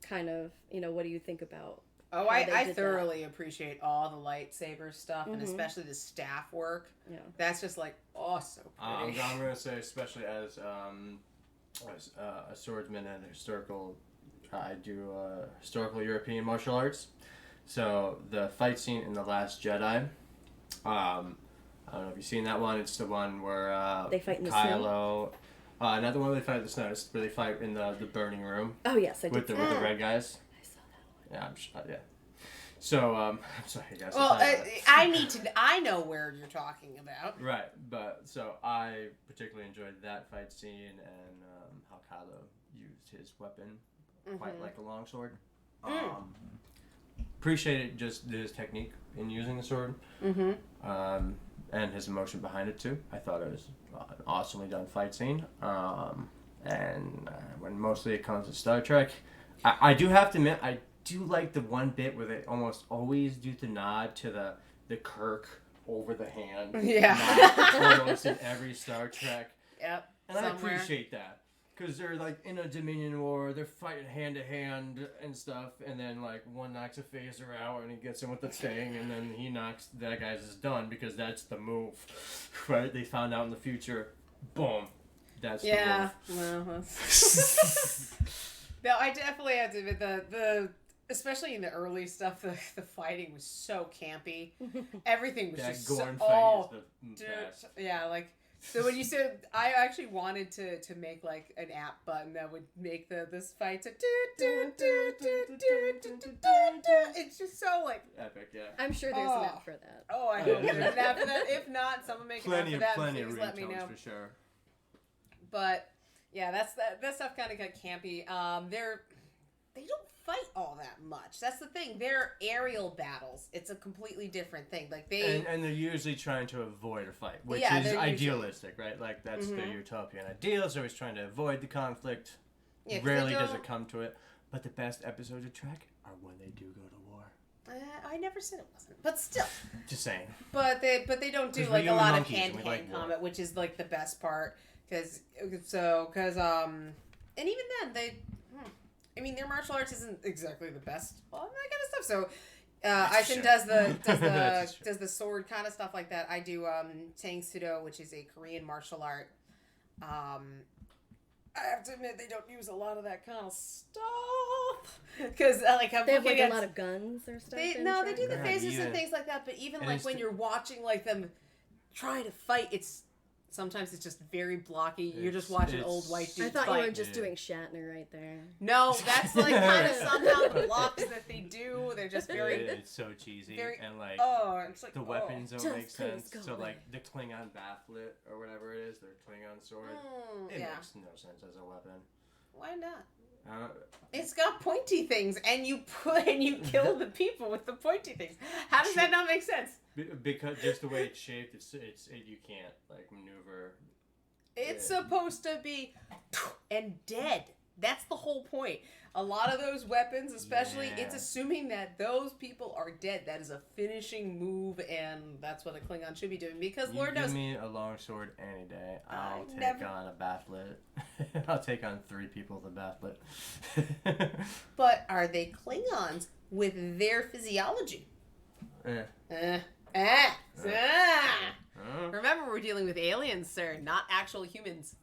kind of, what do you think about? Oh, I thoroughly appreciate all the lightsaber stuff, and especially the staff work. Yeah. That's just like, so pretty. I'm going to say, especially as a swordsman and historical, I do historical European martial arts. So the fight scene in The Last Jedi, I don't know if you've seen that one. It's the one where they fight in the Kylo, not the one where they fight in the snow. It's where they fight in the burning room. Oh yes, I did. With the red guys. I saw that one. Yeah, I'm sure, yeah. So I'm sorry, guys. Well, I know where you're talking about. Right, but so I particularly enjoyed that fight scene and how Kylo used his weapon quite like a longsword. Appreciated just his technique in using the sword, and his emotion behind it too. I thought it was an awesomely done fight scene. And when mostly it comes to Star Trek, I do have to admit I do like the one bit where they almost always do the nod to the Kirk over the hand. Yeah. Almost in every Star Trek. Yep. And I appreciate that. Because they're like in a Dominion war, they're fighting hand to hand and stuff, and then like one knocks a phaser out and he gets him with the thing, and then he knocks that guy's is done because that's the move, right? They found out in the future, boom, that's the move. Well, no, I definitely had to admit the especially in the early stuff, the fighting was so campy. Everything was just Gorn so fight is the best. yeah, like. So when you said, I actually wanted to make like an app button that would make this fight to it's just so like epic, yeah. I'm sure there's an app for that. Oh, I hope there's an app for that. If not, someone make an app for that. Plenty Please of let me know. for sure. But yeah, that stuff kind of got campy. They don't fight all that much. That's the thing. They're aerial battles. It's a completely different thing. Like and they're usually trying to avoid a fight, which is idealistic, right? Like that's the utopian ideal. It's always trying to avoid the conflict. Yeah, rarely does it come to it. But the best episodes of Trek are when they do go to war. I never said it wasn't, but still. Just saying. But they don't do like a lot of hand-to-hand combat, which is like the best part. Because and even then I mean, their martial arts isn't exactly the best on that kind of stuff. So, Isin does the sword kind of stuff like that. I do Tang Sudo, which is a Korean martial art. I have to admit they don't use a lot of that kind of stuff because they have like a lot of guns or stuff. They do the phasers and things like that. But even like when you're watching like them try to fight, sometimes it's just very blocky. You're just watching old white dudes I thought fight. you were just doing Shatner right there. No, that's like kind of somehow the blocks that they do. They're just very... It's so cheesy. And like, it's like the weapons don't make sense. So away. like the Klingon bafflet or whatever it is, their Klingon sword, it makes no sense as a weapon. Why not? It's got pointy things, and you kill the people with the pointy things. How does that not make sense? Because just the way it's shaped, you can't like maneuver. It's supposed to be and dead. That's the whole point. A lot of those weapons, especially, Yeah. it's assuming that those people are dead. That is a finishing move, and that's what a Klingon should be doing. Because You Lord give knows, me a longsword any day. I'll take never- on a bathlet. I'll take on 3 people with a bathlet. but are they Klingons with their physiology? Eh. Remember, we're dealing with aliens, sir, not actual humans.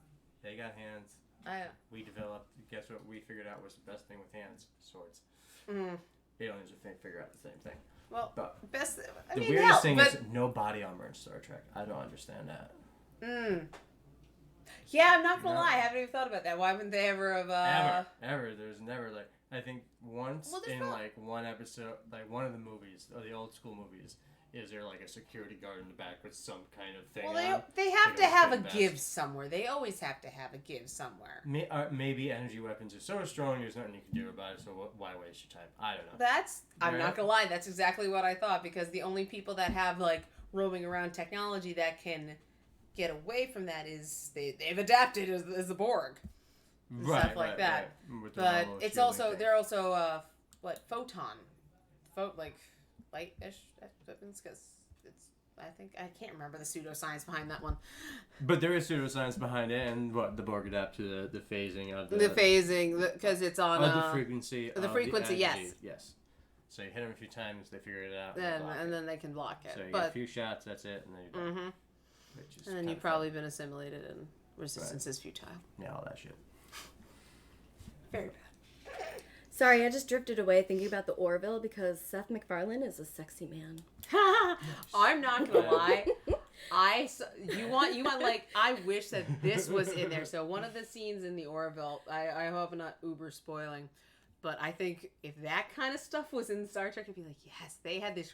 They got hands. We developed. Guess what? We figured out was the best thing with hands: swords. Aliens would figure out the same thing. Well, But best. the weirdest thing is no body armor in Star Trek. I don't understand that. Yeah, I'm not gonna No. lie. I haven't even thought about that. Why wouldn't they ever have? Ever. There's never like I think once Well, there's in not- like one episode, like one of the movies or the old school movies, is there like a security guard in the back with some kind of thing? Well, on? they have Like to a have a thin vest. give somewhere. They always have to have a give somewhere. Maybe energy weapons are so strong there's nothing you can do about it. So why waste your time? I don't know. I'm Yeah. not gonna lie. That's exactly what I thought, because the only people that have like roaming around technology that can get away from that is they've adapted as the Borg. And stuff like that. Right. With their But little it's shielding also thing. they're also photon, like light-ish weapons, because it's I can't remember the pseudoscience behind that one. But there is pseudoscience behind it, and what the Borg adapt to the phasing of The phasing, because it's on the frequency. the of frequency, the energy. yes. Yes. So you hit them a few times, they figure it out. and then they can block it. So you get but a few shots, that's it, and then you're done. Which is and then kinda you've probably been assimilated, and resistance is futile. fun. Yeah, all that shit. Very bad. Sorry, I just drifted away thinking about the Orville because Seth MacFarlane is a sexy man. I'm not gonna lie. You want like, I wish that this was in there. So one of the scenes in the Orville, I hope I'm not uber spoiling, but I think if that kind of stuff was in Star Trek, I'd be like, yes, they had this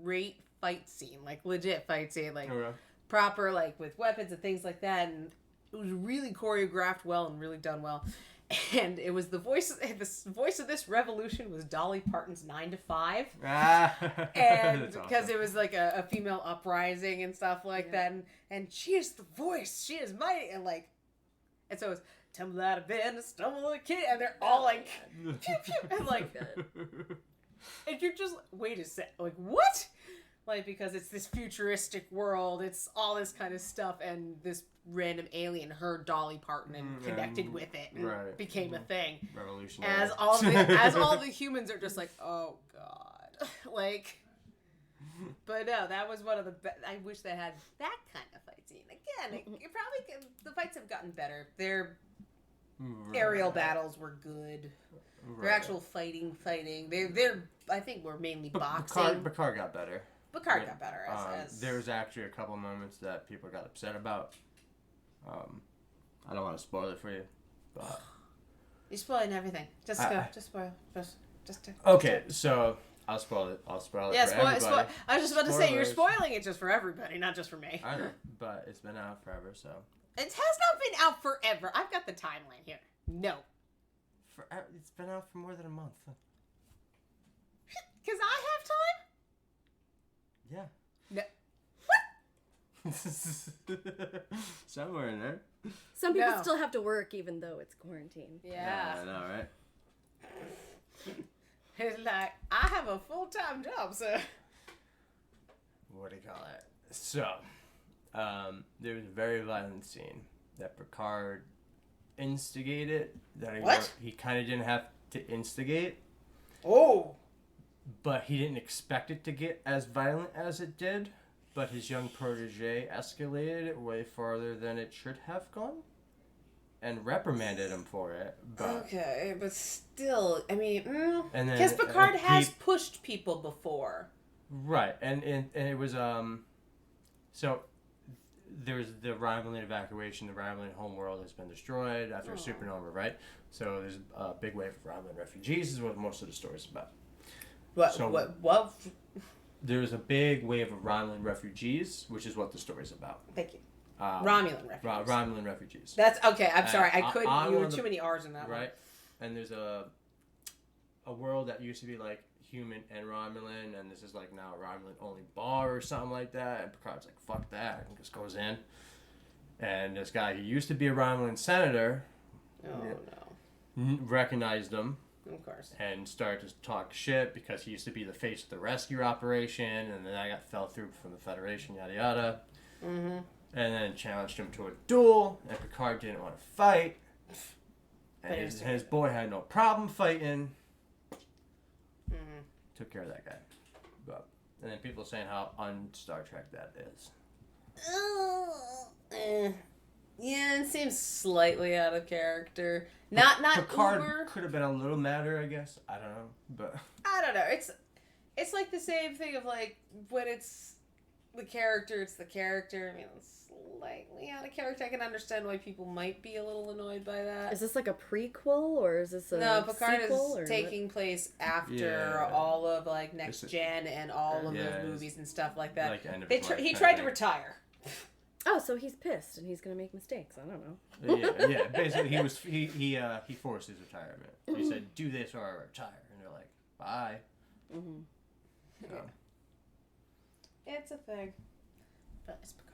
great fight scene, like legit fight scene, like Okay. proper, like with weapons and things like that, and it was really choreographed well and really done well. And it was the voice of this revolution was Dolly Parton's 9 to 5. Ah, And that's because awesome. it was like a female uprising and stuff like that, and she is the voice, she is mighty, and like, and so it's tumble out of bed and stumble the kid, and they're all like, pew, pew, and like, and you're just wait a sec, like what? Like, because it's this futuristic world, it's all this kind of stuff, and this random alien heard Dolly Parton and connected with it and right. became a thing. Revolutionary. As all the humans are just like, oh god, like. But no, that was one of the. I wish they had that kind of fight scene again. It probably the fights have gotten better. Their aerial battles were good. Their actual fighting. They're I think were mainly boxing. Picard got better. Picard got better as There was actually a couple moments that people got upset about. I don't want to spoil it for you, but you're spoiling everything. Just go. Just spoil. Just do. Okay, so I'll spoil it. Yeah, for spoil. everybody. I was just about to say you're Spoilers. spoiling it just for everybody, not just for me. I know, but it's been out forever, so. It has not been out forever. I've got the timeline here. No. It's been out for more than a month. Because I have time? Yeah. No. Somewhere in there. Some people No. still have to work even though it's quarantine. Yeah. I know, right? It's like, I have a full-time job, so. What do you call it? So, there was a very violent scene that Picard instigated. What? He kind of didn't have to instigate, Oh. but he didn't expect it to get as violent as it did. But his young protege escalated it way farther than it should have gone, and reprimanded him for it. But Okay, but still, I mean, and then because Picard has he- pushed people before. Right, and it was so there was the Romulan evacuation. The Romulan homeworld has been destroyed after a supernova, right? So there's a big wave of Romulan refugees. Is what most of the story's about. What? So- What? There's a big wave of Romulan refugees, which is what the story's about. Thank you. Um, Romulan refugees. Romulan refugees. That's okay. I'm sorry. I on couldn't. one You were of the- too many R's in that Right, and there's a world that used to be like human and Romulan, and this is like now a Romulan only bar or something like that. And Picard's like, "Fuck that," and just goes in. And this guy who used to be a Romulan senator, one. Oh no. recognized him. Of course. And started to talk shit because he used to be the face of the rescue operation, and then that fell through from the Federation, yada yada. Mm-hmm. And then challenged him to a duel, and Picard didn't want to fight. And his boy had no problem fighting. Mm-hmm. Took care of that guy. And then people saying how un-Star Trek that is. Yeah, it seems slightly out of character. Not Picard uber. could have been a little madder, I guess. I don't know, but I don't know. It's like the same thing of like when it's the character. It's the character. I mean, it's slightly out of character. I can understand why people might be a little annoyed by that. Is this like a prequel or is this a Picard sequel, is taking place after all of like Next Gen and all of those movies and stuff like that. Like end of he tried to retire. Oh, so he's pissed and he's gonna make mistakes. I don't know. yeah. Basically, he forced his retirement. He said, "Do this or I retire," and they're like, "Bye." Mm-hmm. So. It's a thing, but it's Picard.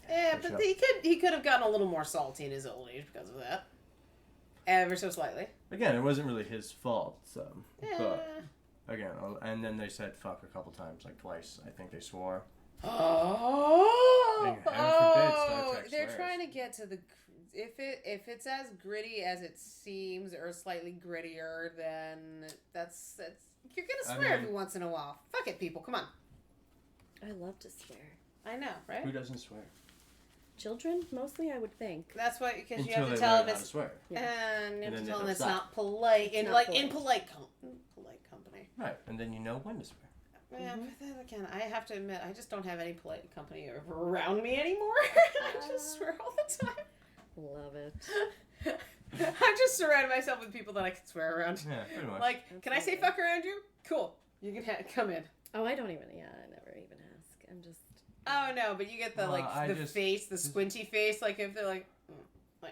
Yeah, but he could have gotten a little more salty in his old age because of that, ever so slightly. Again, it wasn't really his fault. So, Yeah. but again, and then they said "fuck" a couple times, like twice. I think they swore. Oh, Star Trek they're swears. trying to get to the if it's as gritty as it seems or slightly grittier, then that's you're gonna swear every once in a while. Fuck it, people, come on. I love to swear. I know, right? Who doesn't swear? Children, mostly, I would think. That's why because you Until have to they tell learn them how to it's swear. and you have to then tell they them it's don't not polite in polite company. Right, and then you know when to swear. Yeah, but then again, I have to admit, I just don't have any polite company around me anymore. I just swear all the time. Love it. I just surrounded myself with people that I can swear around. Yeah, pretty much. Like, can I say fuck around you? Cool. You can come in. Oh, I don't even. Yeah, I never even ask. I'm just. Oh no, but you get the the squinty face. Like if they're like. I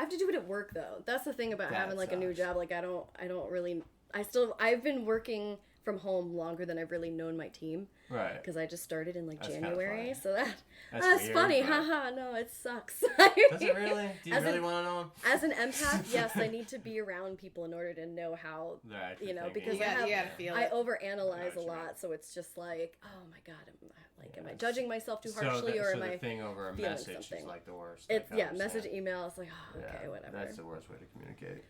have to do it at work though. That's the thing about having like a new job. Like I don't really. I've been working from home longer than I've really known my team. Right. Because I just started in like That's January, funny. so that's weird, funny. but- Haha, no, it sucks. Does it really? Do you really want to know? As an empath, yes, I need to be around people in order to know how, because you gotta feel I it. overanalyze a lot, so it's just like, oh my god, am I judging myself too harshly, or am I thing over a feeling message something? is like the worst. It's message, email. It's like, oh, okay, whatever. That's the worst way to communicate.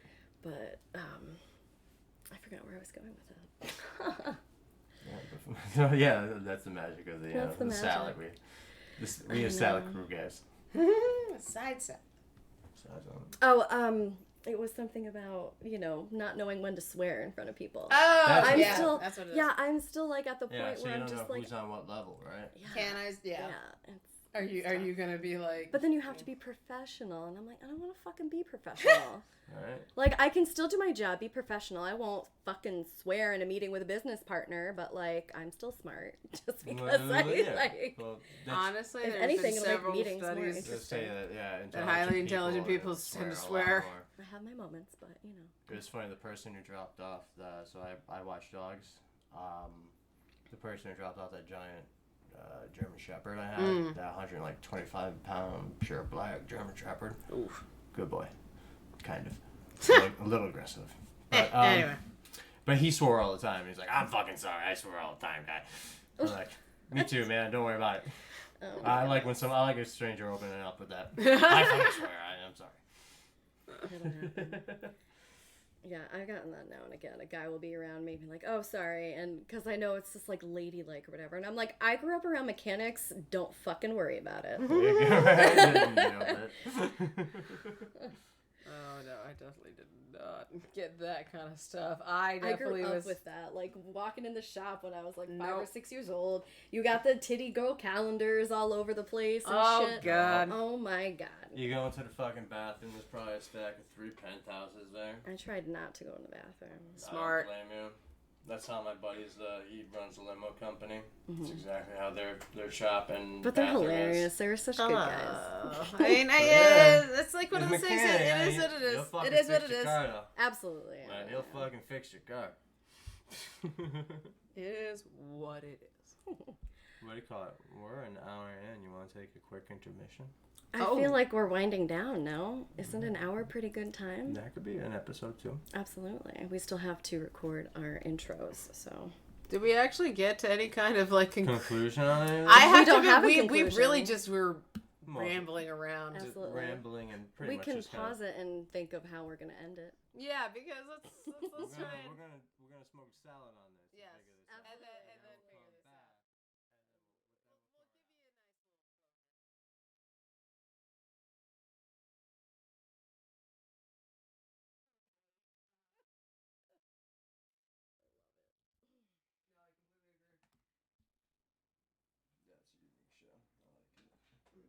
But I forgot where I was going with that. Yeah, that's the magic of the salad. We have salad crew guys. Side set. Oh, it was something about, not knowing when to swear in front of people. Oh, that's what it is. Yeah, I'm still like at the point so where you I'm don't just know like, who's on what level, right? Can I? Yeah. Yeah. Are you gonna be like? But then you have to be professional, and I'm like, I don't want to fucking be professional. Right. Like, I can still do my job, be professional. I won't fucking swear in a meeting with a business partner, but like, I'm still smart just because Honestly, if there's anything, been it'll make several meetings more studies interesting. that highly intelligent people tend to swear. I have my moments, but It was funny. The person who dropped off so I watch dogs. The person who dropped off that giant German Shepherd I had, that 125-pound pure black German Shepherd. Oof. Good boy. Kind of. A little aggressive. But, anyway. But he swore all the time. He's like, I'm fucking sorry. I swear all the time, guy. I'm like, me too, man. Don't worry about it. I like a stranger opening up with that. I fucking swear. I'm sorry. Yeah, I've gotten that now and again. A guy will be around me, be like, "Oh, sorry," and because I know it's just like ladylike or whatever, and I'm like, I grew up around mechanics. Don't fucking worry about it. Oh no, I definitely did not get that kind of stuff. I definitely grew up with that, like walking in the shop when I was like 5 or 6 years old. You got the titty girl calendars all over the place and shit. God. Oh my god. You go into the fucking bathroom, there's probably a stack of 3 penthouses there. I tried not to go in the bathroom. Smart. I don't blame you. That's how my buddy's, he runs a limo company. That's exactly how their shop and But they're bathroom hilarious. is. They were such good guys. I mean, it's like one of those things. It is what it is. It is what it is. Absolutely. Man, he'll fucking fix your car. It is what it is. What do you call it? We're an hour in. You want to take a quick intermission? I feel like we're winding down now. Isn't an hour a pretty good time? That could be an episode too. Absolutely. We still have to record our intros, so. Did we actually get to any kind of like Conclusion on it? I don't have a we conclusion. really just were rambling around. Absolutely. Rambling and pretty We much can just pause it and think of how we're gonna end it. Yeah, because let's try and we're gonna smoke salad on this. yes, and figure this out. and then we'll figure come this back, out. and then We'll give you a nice little That's a unique show. I like it.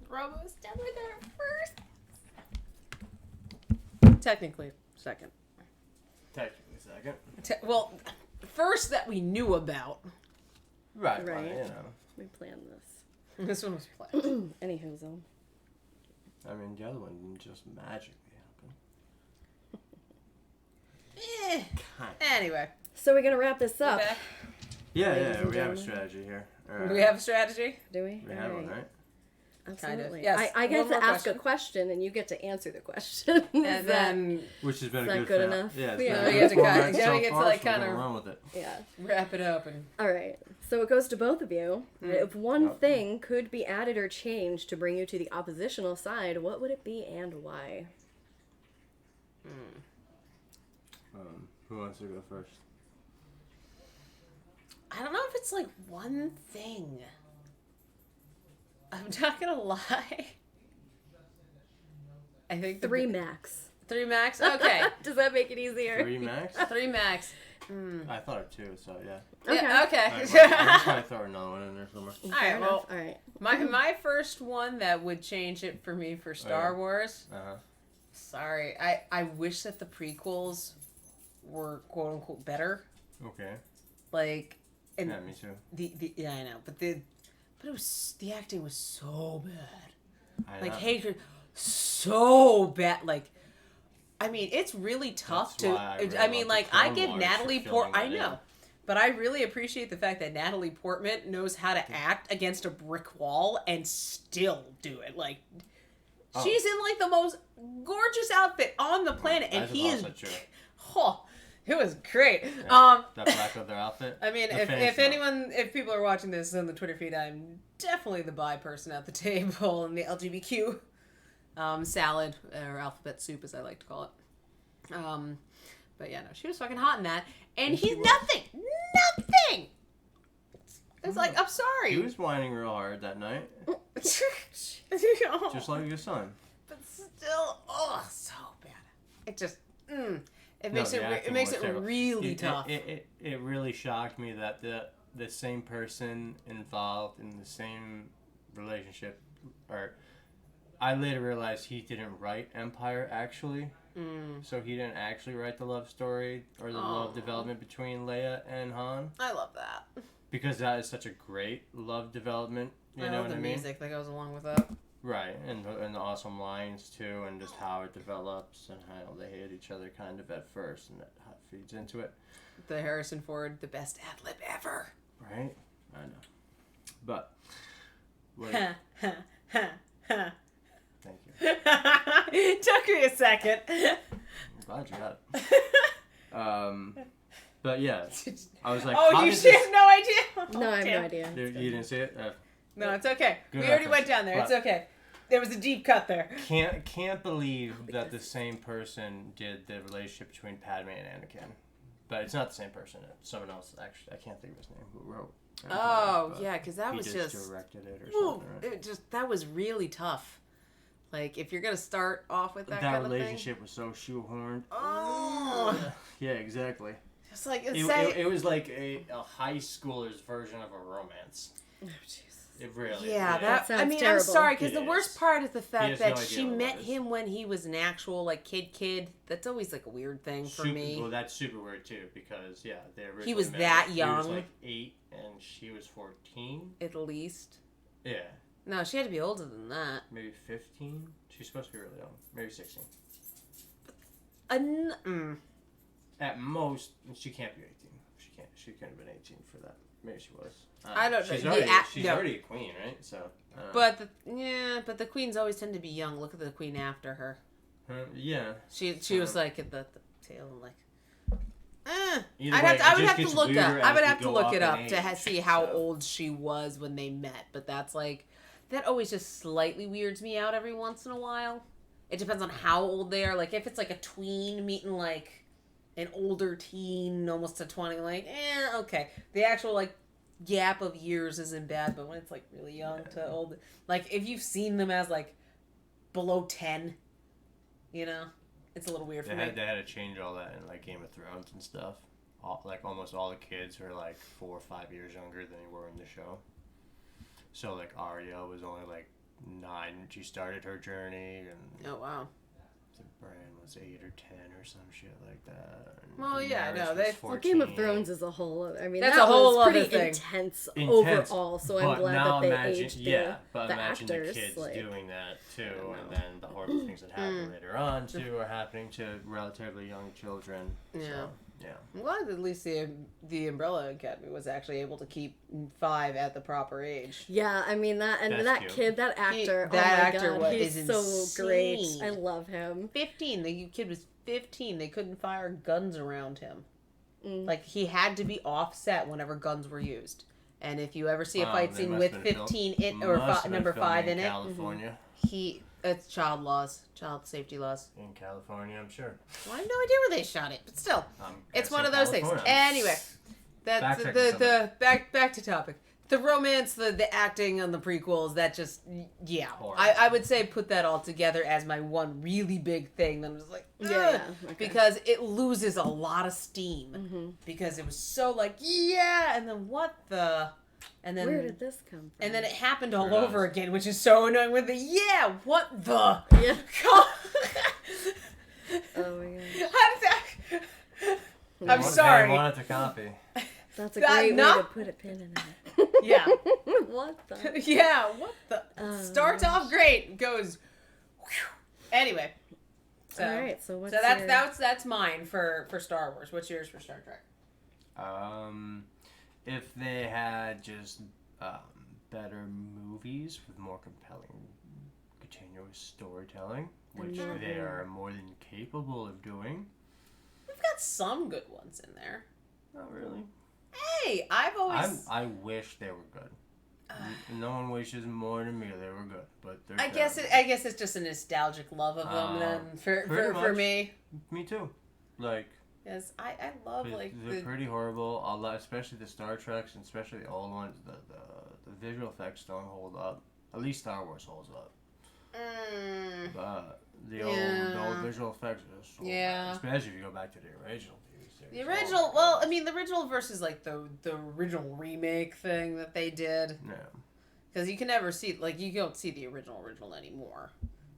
Robo was definitely there first. Technically, second. Technically second. Well, first that we knew about. Right. Right. You know. We planned this. This one was planned. Anywho, so. I mean, the other one didn't just magically happen. Anyway, So we're gonna wrap this up. back. Yeah, Ladies yeah, and we have a gentlemen. strategy here. All right. We have a strategy. Do we? We have one, right? Absolutely. Yes. I get One more to ask a question. question and you get to answer the question. And then Which has been Is a that good good fan. enough? Yeah, it's Yeah. been We a get good to format cut- so yeah, we get to, far, like, so we're kinda- gonna run with it. yeah. wrap it up and All right. So it goes to both of you. If one Yep. thing could be added or changed to bring you to the oppositional side, what would it be and why? Who wants to go first? I don't know if it's like one thing. I'm not gonna lie. I think the 3 max. 3 max. Okay, Does that make it easier? 3 max? 3 max. I thought of 2, so yeah. Yeah. Okay. I'll probably throw another one in there somewhere. All Fair right. enough. Well, All right. my first one that would change it for me for Star yeah. Wars. Uh-huh. Sorry, I wish that the prequels were quote unquote better. Okay. Like, and Yeah, me too. the yeah I know, but it was the acting was so bad. I Like know. hatred, so bad. Like, I mean, it's really tough That's to. why I really I mean, love like the I Clone give Wars Natalie for Port. filling I that know, in. but I really appreciate the fact that Natalie Portman knows how to act against a brick wall and still do it. Like, she's in like the most gorgeous outfit on the planet, and That he is. also true. Oh, it was great. Yeah, that black leather outfit. I mean, The if fans know. if people are watching this on the Twitter feed, I'm definitely the bi person at the table in the LGBTQ salad, or alphabet soup as I like to call it. But yeah, no, she was fucking hot in that, and Yes, she he's was. nothing. It's like, I'm sorry. He was whining real hard that night, just like your son. But still, oh, so bad. It just, it makes No, the it acting makes was it terrible. really tough. It really shocked me that the same person involved in the same relationship, or I later realized he didn't write Empire actually. So he didn't actually write the love story or the love development between Leia and Han, I love that. because that is such a great love development. You I know love what the I mean? music that goes along with that. Right, and the awesome lines too, and just how it develops and how they hate each other kind of at first, and that how it feeds into it. The Harrison Ford, the best ad lib ever. Right, I know, but what, thank you. Took me a second. I'm glad you got it. But yeah, I was like, Oh, how you did should this- have no idea. No, I have Damn. no idea. You didn't see it? No, it's okay. Good We already reference. went down there. It's But- okay. There was a deep cut there. Can't believe that the same person did the relationship between Padme and Anakin, but it's not the same person. It's someone else. Actually, I can't think of his name. Who wrote? Empire, Oh, but yeah, because that he was just just... directed it or Ooh, something. Right? it just, that was really tough. Like, if you're going to start off with that That kind of thing... relationship was so shoehorned. Oh! Yeah, exactly. Just like, It was like a high schooler's version of a romance. Oh, jeez. It really. Yeah, that sounds I mean, terrible. I'm sorry, because It the worst is. part is the He fact has that no idea she what it met is. him when he was an actual, like, kid. That's always, like, a weird thing for me. Well, that's super weird too, because yeah, they originally was met that when He was young. like 8 and she was 14. At least. Yeah, No, she had to be older than that. maybe 15. She's supposed to be really young, maybe 16. At most, she can't be 18. She can't. She couldn't have been 18 for that. Maybe she was. I don't know. She's yeah. already a queen, right? So. But the queens always tend to be young. Look at the queen after her. Yeah. She was like at the tail, like. I would have to look up. I would have to look it up to see how old she was when they met. But that's like, that always just slightly weirds me out every once in a while. It depends on how old they are. Like if it's like a tween meeting like an older teen, almost to 20, like okay. The actual like gap of years isn't bad, but when it's like really young to old, like if you've seen them as like below 10, it's a little weird for me. They had to change all that in like Game of Thrones and stuff. Like almost all the kids were like 4 or 5 years younger than they were in the show. So like Arya was only like 9 when she started her journey, and oh wow, the Bran was 8 or 10 or some shit like that. And well, yeah, no, well, Game of Thrones is a whole. I mean, that's that a whole was pretty other thing. intense overall. So I'm glad that they aged but the imagine actors, the kids like, doing that too, and then the horrible things that happen later on too are happening to relatively young children. Yeah. So, yeah. I'm glad at least the Umbrella Academy was actually able to keep 5 at the proper age. Yeah, I mean that, and that's that cute. kid, that actor, he's so insane. great. I love him. 15. The kid was 15. They couldn't fire guns around him. Like he had to be offset whenever guns were used. And if you ever see a fight scene with 15 number 5 in it, California. It's child safety laws. In California, I'm sure. Well, I have no idea where they shot it, but still, it's one of those things. California. Anyway, that's back to topic. The romance, the acting on the prequels, that just I would say put that all together as my one really big thing. Then I was like, okay. Because it loses a lot of steam because it was so like and then what the. And then, where did this come from? And then it happened all over again, which is so annoying with the what the? Yeah. Oh my gosh. I'm sorry. I wanted to copy. That's a great way to put a pin in it. Yeah. What the? Yeah, what the? Starts off great, goes. Whew. Anyway. So, all right, so what's that's mine for Star Wars. What's yours for Star Trek? If they had just better movies with more compelling, continuous storytelling, which they are more than capable of doing. We've got some good ones in there. Not really. Hey, I wish they were good. No one wishes more than me they were good, but they're I guess it's just a nostalgic love of them then for me. Me too. Like. Yes, I love like they're pretty horrible. A lot, especially the Star Treks, and especially the old ones. The visual effects don't hold up. At least Star Wars holds up. But the old visual effects are so bad, especially if you go back to the original TV series. The original, the original versus like the original remake thing that they did. Yeah. Because you can never see you don't see the original anymore,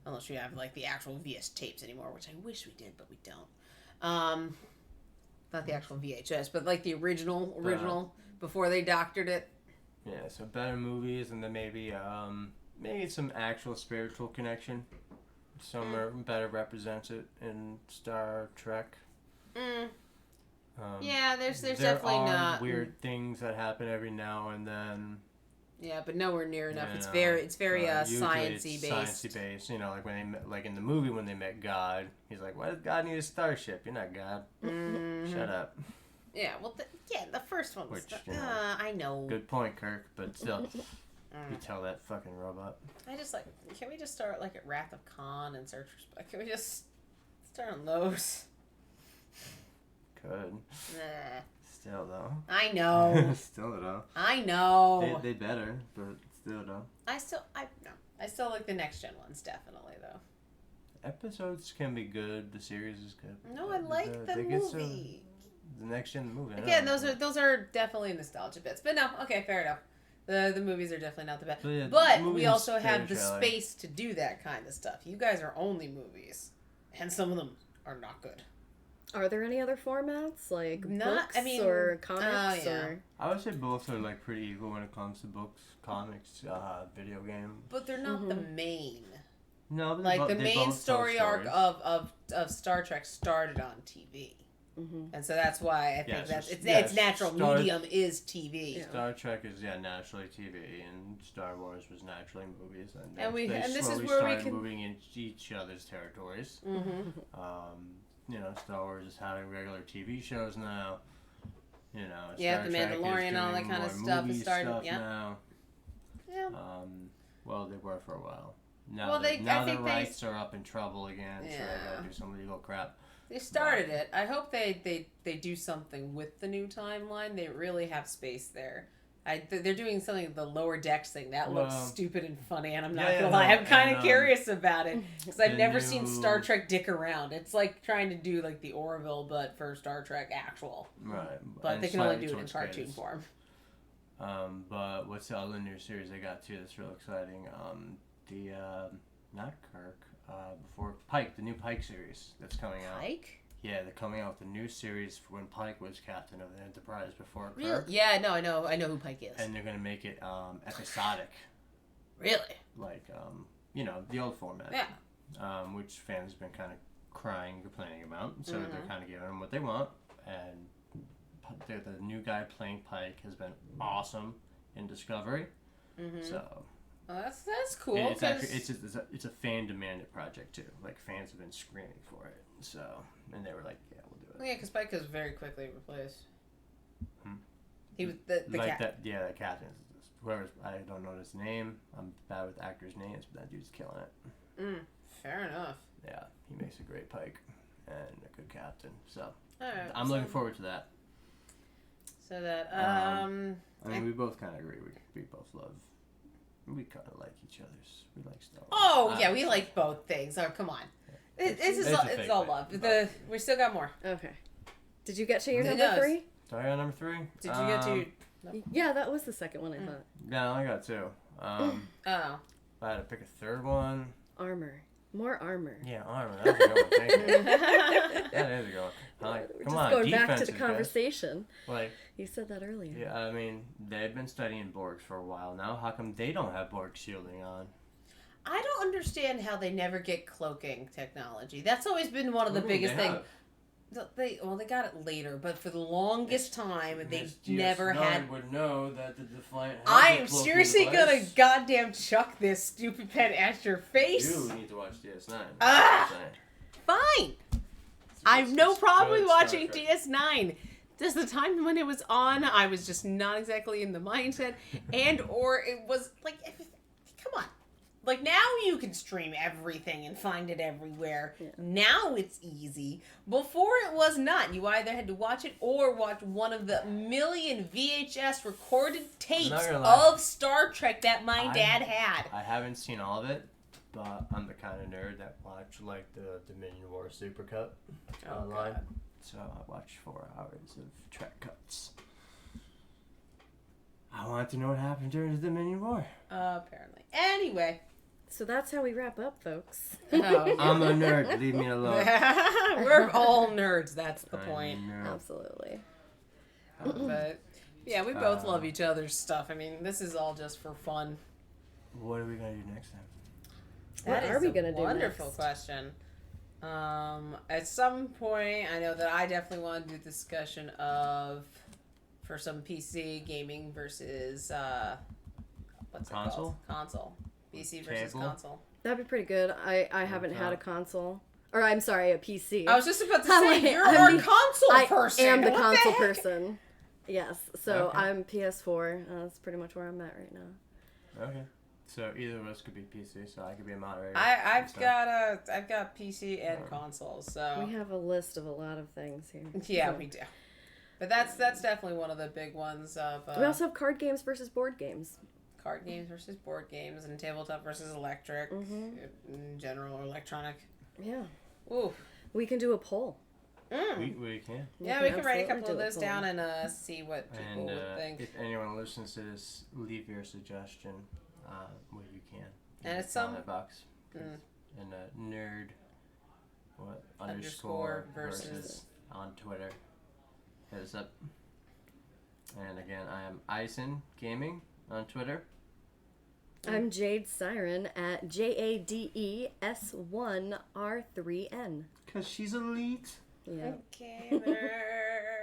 unless you have like the actual VS tapes anymore, which I wish we did, but we don't. Not the actual VHS, but like the original before they doctored it. Yeah, so better movies, and then maybe some actual spiritual connection. Somewhere better represented in Star Trek. Yeah, there's definitely not weird things that happen every now and then. Yeah, but nowhere near enough. It's very sciencey based. Sciencey based, like when they in the movie when they met God, he's like, "Why does God need a starship? You're not God. Shut up." Yeah, well, the first one was. I know. Good point, Kirk, but still, you tell that fucking robot. I just can we just start like at Wrath of Khan and Search for Spock? Can we just start on those? Could. Still though. I know. Still though. I know. They better, but still though. I still like the next gen ones definitely though. Episodes can be good. The series is good. No, I like the movie. The next gen movie. Again, those are definitely nostalgia bits. But no, okay, fair enough. The movies are definitely not the best. But we also have the space to do that kind of stuff. You guys are only movies, and some of them are not good. Are there any other formats like books or comics? Or? I would say both are like pretty equal when it comes to books, comics, video game. But they're not the main. No, the main story arc of Star Trek started on TV. And so that's why I think so its natural medium is TV. Yeah. Star Trek is naturally TV, and Star Wars was naturally movies, and this is slowly where we started can moving into each other's territories. Star Wars is having regular TV shows now. Star The Trek Mandalorian and all that kind of stuff is starting. Now. Yeah. Well, they were for a while. Now the rights are up in trouble again, so they gotta do some legal crap. They started it. I hope they do something with the new timeline. They really have space there. They're doing something with the lower decks thing. That looks stupid and funny, and I'm not gonna lie. I'm kind of curious about it because I've never seen Star Trek dick around. It's like trying to do like the Orville, but for Star Trek actual. Right. But and they can only do it in cartoon form. But what's the other new series they got too that's real exciting? Not Kirk. Before Pike, the new Pike series that's coming out. Pike? Yeah, they're coming out with a new series when Pike was captain of the Enterprise before Kirk. Really? Yeah, no, I know who Pike is. And they're gonna make it episodic. Really? Like the old format. Yeah. Which fans have been kind of crying, complaining about. So they're kind of giving them what they want. And the new guy playing Pike has been awesome in Discovery. So. Oh, that's cool. It's actually it's a fan demanded project too. Like fans have been screaming for it. So and they were like, yeah, we'll do it. Yeah, because Pike was very quickly replaced. He was the like that. Yeah, the captain. Whoever's I don't know his name. I'm bad with actors' names, but that dude's killing it. Fair enough. Yeah, he makes a great Pike and a good captain. So right, I'm looking forward to that. So that I mean, we both kind of agree. We both love. We kind of like each other's. We like Star Wars. Oh yeah, we like both things. Oh come on, it's all love. We still got more. Okay. Did you get to your number 3? Sorry, on number 3. Did you get to? Yeah, that was the second one I thought. Yeah, I got 2. Oh. If I had to pick a third one. Armor. More armor. Yeah, armor. That's a good one. Thank you. That is a good one. Come on, going defense, back to the conversation. Like you said that earlier. Yeah, I mean, they've been studying Borgs for a while now. How come they don't have Borg shielding on? I don't understand how they never get cloaking technology. That's always been one of the biggest things. They got it later, but for the longest time, they never had. Would know that the Defiant. I am seriously gonna goddamn chuck this stupid pen at your face. You need to watch DS9. Fine. I have no problem with watching DS9. Just the time when it was on, I was just not exactly in the mindset, or it was like, come on. Like, now you can stream everything and find it everywhere. Yeah. Now it's easy. Before it was not. You either had to watch it or watch one of the million VHS recorded tapes of Star Trek that my dad had. I haven't seen all of it, but I'm the kind of nerd that watch, like, the Dominion War Supercut online. God. So I watched 4 hours of Trek cuts. I want to know what happened during the Dominion War. Apparently. Anyway. So that's how we wrap up, folks. Oh. I'm a nerd. Leave me alone. We're all nerds. That's the point. Absolutely. But yeah, we both love each other's stuff. I mean, this is all just for fun. What are we gonna do next time? What are we gonna do? Wonderful question. At some point, I know that I definitely want to do a discussion of for some PC gaming versus what's it called? Console. PC versus console. That'd be pretty good. I haven't had a console. Or I'm sorry, a PC. I was just about to say, you're our console person. I am the console person. Yes. So I'm PS4. That's pretty much where I'm at right now. Okay. So either of us could be PC, so I could be a moderator. I've got PC and consoles. So we have a list of a lot of things here. Yeah, we do. But that's definitely one of the big ones of. We also have card games versus board games. Card games versus board games, and tabletop versus electric, in general, or electronic. Yeah. Ooh. We can do a poll. We can. Yeah, we can write a couple of those down and see what people would think. If anyone listens to this, leave your suggestion where you can. And it's some comment box. And nerd underscore versus on Twitter. Hit us up. And again, I am Isin Gaming on Twitter. I'm Jade Siren at JADES1R3N. Because she's elite. Yeah. Okay, nerd.